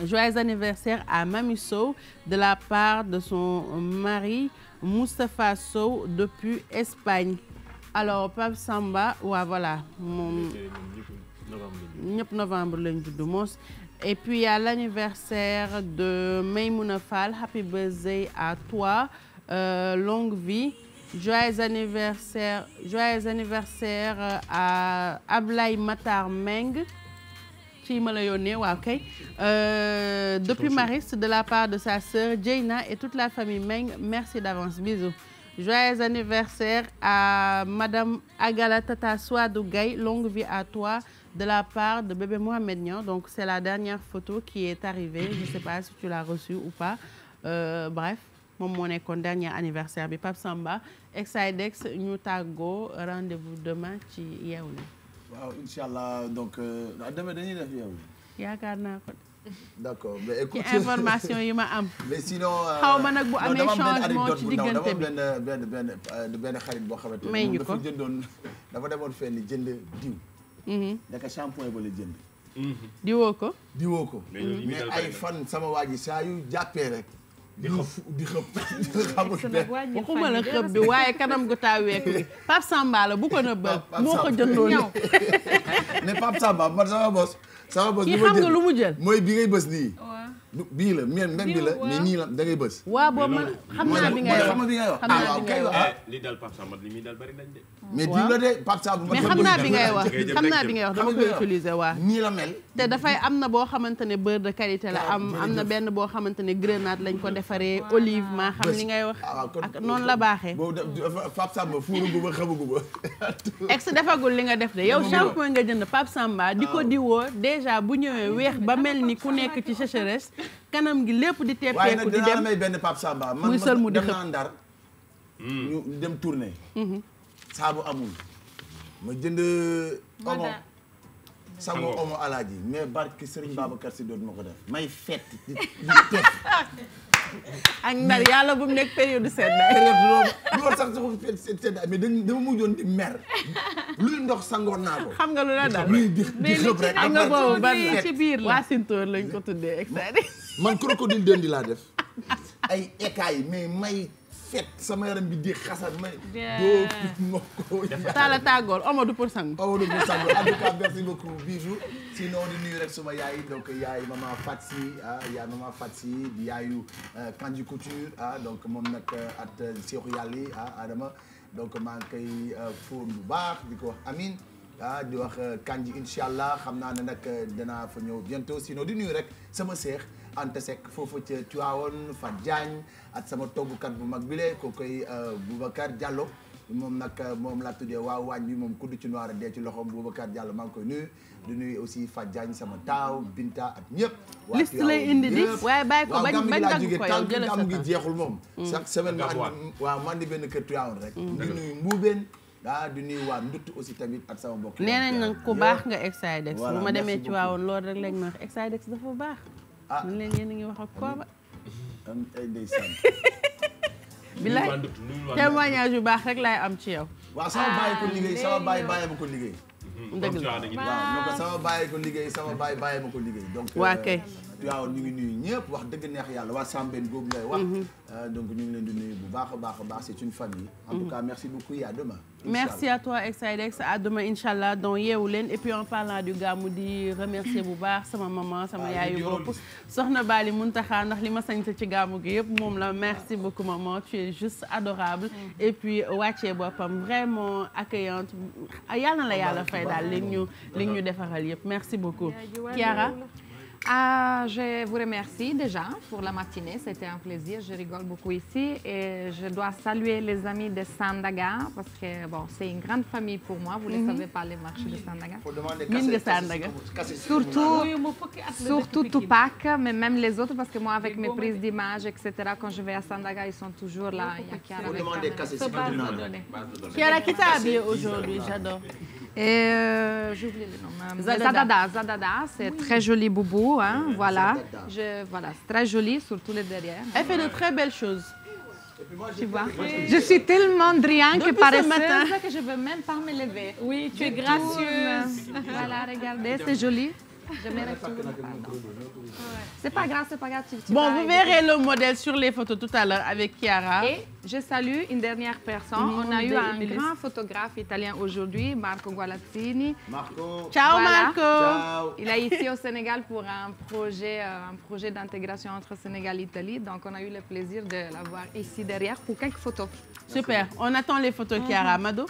Joyeux anniversaire à Mami Sow de la part de son mari Moustapha Sow depuis Espagne. Alors Pape Samba waaw voilà moom ñëpp novembre lañ judd moos. Et puis à l'anniversaire de Maymouna Fall, happy birthday à toi, longue vie. Joyeux anniversaire à Ablaye Matar Meng. Ci ma la yónnee waaw kay. Depuis Mariste de la part de sa sœur Dieyna et toute la famille Meng, merci d'avance, bisous. Joyeux anniversaire à Madame Agala Tata Souadou Gaye, longue vie à toi. De la part de bébé Mohamed Niang. Donc c'est la dernière photo qui est arrivée. Je ne sais pas si tu l'as reçue ou pas. Bref moom moo nekkoon dernier anniversaire bi Pape Samba Exidex ñu tàggoo rendez-vous demain ci Yeewu Leen. waaw incha allah donc demain dañuy def Yeewu Leen. yaakaar naa ko. d'accord mais écoute ci information yi ma am. mais sinon xaw ma nag bu amee changement ci diggante bi benn xarit boo xamante may ñu ne ko dafa demoon fenn jënd diw. naka shampoing ba la jënd. diwoo ko. mais ay fan sama waa ji saa yu jàppee rek. di xëpp waxuma la xëpp bi waaye kanam gu taa weeku bi Pape Samba la bu ko nëbbal moo ko jëndoon ñëw. mais Pape Samba man sama bos. kii xam nga lu mu jël. mooy bi ngay bës nii. bii la même bi la mais nii la da ngay bës. waaw boobu man xam naa bi ngay wax li dal Pape Samba li muy dal bari nañ de. mais diw la de Pape Samba. mais xam naa bi ngay wax dama koy utiliser waa. nii la mel. te dafay am na boo xamante ne beurre de qualité la am na benn boo xamante ne grenade lañ ko defaree olive maa xam li ngay wax. ak noonu la baaxee. boobu Pape Samba fuurugu ba xamagu ba. ex defagul li nga def de yow shampoing nga jënd Pape Samba di ko diwoo déjà bu ñëwee weex ba mel ni ku nekk ci sécheresse kanam gi lépp di teppeeku di dem may benn Pape Samba muy sël mu di dem naa Ndar ñu dem tournée saabu amul ma jënd omo sango omo alaaji mais barki Serigne Babacar Sy doot ma ko def may fett di tef ak Ndar yàlla bu mu nekk période seddaay loolu sax sax seddaay mais dama mujjoon di mer luy ndox sangoon naa ko xam nga lu la dal di xëpp rek xam nga boobu ban ci biir la waa Sintoor lañ ko tuddee extrait man crocodile dëndi laa def ay écailles mais may fet sama yaram bi di xasal may doo ma ko taala tàggool Amadou pour sang en tout cas merci beaucoup Bijou sinon di nuyu rek suma yaay donc yaay maman Fatsi yaay maman Fatsi di yaayu Kandji Couture donc moom nag at Seexu Yàlla yi Adama donc maa ngi koy fóon bu baax di ko wax amin di wax Kandji incha allah xam naa ne nag danaa fa ñëw bientôt sinon di nuyu rek sama seex Anta Seck foofu ca Tivaouane Fat Diagne ak sama toggukat bu mag bi le ko koy Boubacar Diallo moom nag moom laa tuddee waaw waañ bi moom kudd ci noir dee ci loxoom Boubacar Diallo maa ngi koy nuyu di nuyu aussi Fat Diagne sama taaw Binta ak ñëpp liste lay indi di waaye bàyyi ko bañ dagg ko yow jëlee sa gi jeexul moom chaque semaine ma andi benn kër Tivaouane rek di nuyu Mbuubeen di nuyu waa Ndut aussi tamit ak sama mbokk. nee nañ nag ku baax nga Exidex. voilà bu ma demee ci waawoon loolu rek lañ ma wax Exidex dafa baax. ñu leen yéen a ngi wax ak kooba. ay ndeysaan. bilaay témoignage yu baax rek laay am ci yow. waaw sama bàyyi ko liggéey sama bàyyi ma ko liggéey. dëgg la waaw donc sama bàyyi ko liggéey sama bàyyi ma ko liggéey. donc waa kay. waaw ñu ngi nuyu ñëpp wax dëgg neex yàlla waa Sambène googu ngay wax. donc ñu ngi leen di nuyu bu baax a baax c'est une famille. en tout cas merci beaucoup et à demain. merci à toi Exidex à demain inchallah donc yeewu leen et puis en parlant du gàmmu di remercier bu baax sama maman sama yaayu bopp soxna Bali Muntaxa ndax li ma sañte ci gàmmu gi yëpp moom la merci beaucoup maman tu es juste adorable et puis wàccee boppam vraiment accueillante yal na la yàlla fay daal li ñu defaral yëpp merci beaucoup Chiara. Je vous remercie déjà pour la matinée, c'était un plaisir, je rigole beaucoup ici et je dois saluer les amis de Sandaga parce que bon, c'est une grande famille pour moi, vous ne le savez pas les marchés de Sandaga. Surtout Tupac, mais même les autres parce que moi avec mes prises d'image, etc. quand je vais à Sandaga, ils sont toujours là. Il y a Chiara avec Chiara qui t'a habillé aujourd'hui, j'adore. J'ai oublié le nom. Zadada, c'est très joli boubou, hein, voilà. Voilà, c'est très joli, surtout le derrière. Elle fait de très belles choses. Tu vois, je suis tellement drianque et paresseuse que je ne veux même pas me lever. Oui, tu es gracieuse. Voilà, regardez, c'est joli. Je me retourne, pardon. C'est pas grave. Bon, vous verrez le modèle sur les photos tout à l'heure avec Chiara. Et je salue une dernière personne. On a eu un grand photographe italien aujourd'hui, Marco Gualazzini. Marco. Ciao voilà. Marco. Ciao. Il est ici au Sénégal pour un projet d'intégration entre Sénégal et Italie. Donc on a eu le plaisir de l'avoir ici derrière pour quelques photos. Super. On attend les photos Chiara. Mado.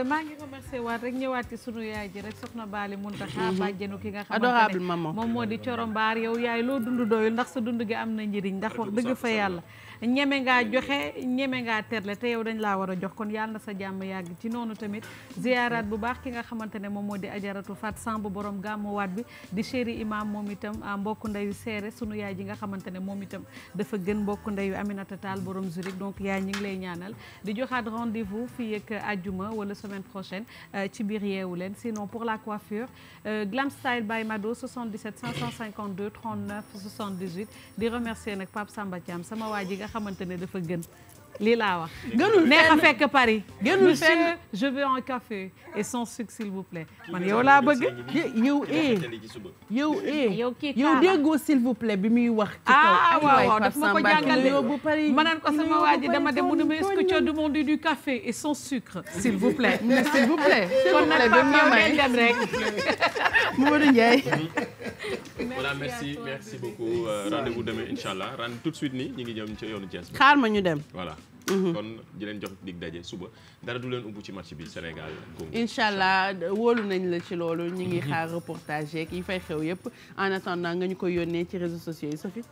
maa ngi remercier waat rek ñëwaat ci sunu yaay ji rek soxna Bali Muntaxa bàjjenu ki nga adorable xamante ne maman moom moo di Coro Mbaar yow yaay loo dund doyul ndax sa dund gi am na njëriñ ndax wax dëgg fa yàlla ñeme ngaa joxe ñeme ngaa terle te yow dañ laa war a jox kon yàlla na sa jàmm yàgg ci noonu tamit ziyaaraat bu baax ki nga xamante ne moom moo di ajaratu Fat Samb borom gàmmuwaat bi di chéri imam moom itam mbokku ndeyu seere sunu yaay ji nga xamante ne moom itam dafa gën mbokku ndeyu Aminata Tall borom Zurich donc yaay ñi ngi lay ñaanal di joxaat rendez-vous fii ak àjjuma wala semaine prochaine ci biir yeewu leen sinon pour la coiffure Glam Style by Mado 77 552 39 78 di remercier nag Pape Samba Thiam sama waa ji nga xamante ne dafa gën lii laa wax gënul neex a fekk Paris gënul fenn monsieur je veux un café et sans sucre s'il vous plaît man yow laa bëgg yow déggoo s'il vous plaît bi muy wax ci kaw waaw daf ma ko jàngal de ma naan ko sama waa ji dama dem mu ne ma est-ce que tu as demandé du café et sans sucre s'il vous plaît s'il vous plaît kon nag Pape dem rek Mamadou Ndiaye voilà merci beaucoup rendez-vous demain inchallah tout de suite nii ñu ngi jëm ci yoonu Thiès xaar ma ñu dem voilà kon di leen jox dig daje suba dara du leen ubbu ci match bi Sénégal Congo inchallah wóolu nañ la ci loolu ñu ngi xaar reportage yeeg yi fay xew yëpp en attendant nga ñu koy yónnee ci réseaux sociaux yi Sophie.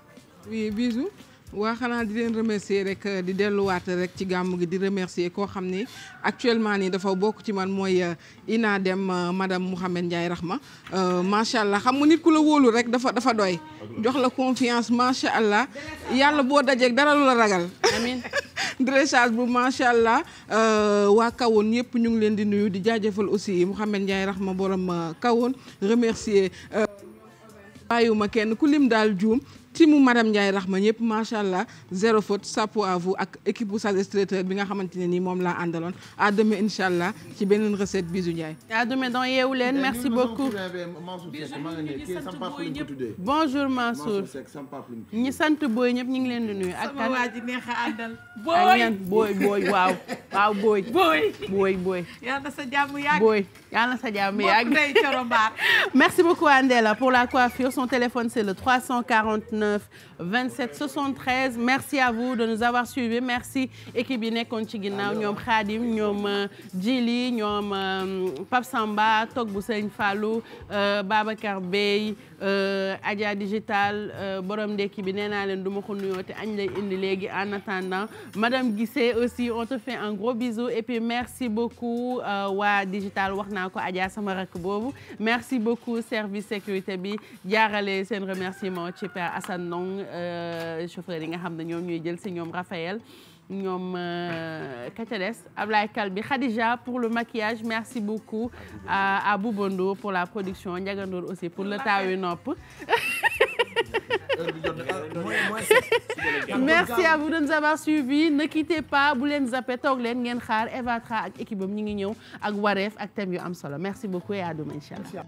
oui bisous waa xanaa di leen remercier rek di delluwaat rek ci gàmmu gi di remercier koo xam ni actuellement nii dafa bokk ci man mooy Ina Dem madame Mouhamed Ndiaye Rahma macha allah xam nga nit ku la wóolu rek dafa doy jox la confiance macha allah yàlla boo dajeeg dara lu la ragal. amiin dressage bu macha allah waa kawoon yëpp ñu ngi leen di nuyu di jaajëfal aussi Mouhamed Ndiaye Rahma borom kawoon remercier bàyyiwuma kenn ku lim daal juum. timu madame Ndiaye Rahma ñëpp macha allah zéro faute chapeau à vous ak équipe bu Sage Traiteur bi nga xamante ne nii moom laa àndaloon à demain incha allah ci beneen recette bisou Ndiaye. à demain dans yeewu leen merci beaucoup. bonjour Mansour. ñi sant booy ñëpp ñu ngi leen di nuyu. ak sama waa ji neex a àndal. booy waaw booy. yàlla na sa jàmm yàgg. booy yàlla na sa jàmm yàgg. mbokk day Coro Mbaar. merci beaucoup Andela pour la coiffure son téléphone c'est le 349 27 73 merci à vous de nous avoir suivis merci équipe yi nekkoon ci ginnaaw ñoom Khadim ñoom Djili ñoom Pape Samba toog bu Sëñ Fallou Babacar Bey Adja Digital borom ndekki bi nee naa leen du ma ko nuyoo te añ lay indi léegi en attendant madame Guissé aussi on te fait un gros bisou et puis merci beaucoup waa Digital wax naa ko Adja sama rakk boobu merci beaucoup service sécurité bi jaarale seen remerciement ci Père Assane Ndong chauffeur yi nga xam ne ñoom ñuy jël si ñoom Raphaël ñoom Kacades Ablaye Kalbi Khadija pour le maquillage merci beaucoup à Boubando pour la production Ndiaga Ndour aussi pour le taawi nopp merci à vous de nous avoir suivis ne quittez pas bu leen zappé toog leen ngeen xaar Eva Tra ak équipe am ñi ngi ñëw ak wareef ak thème yu am solo merci beaucoup et à demain inchallah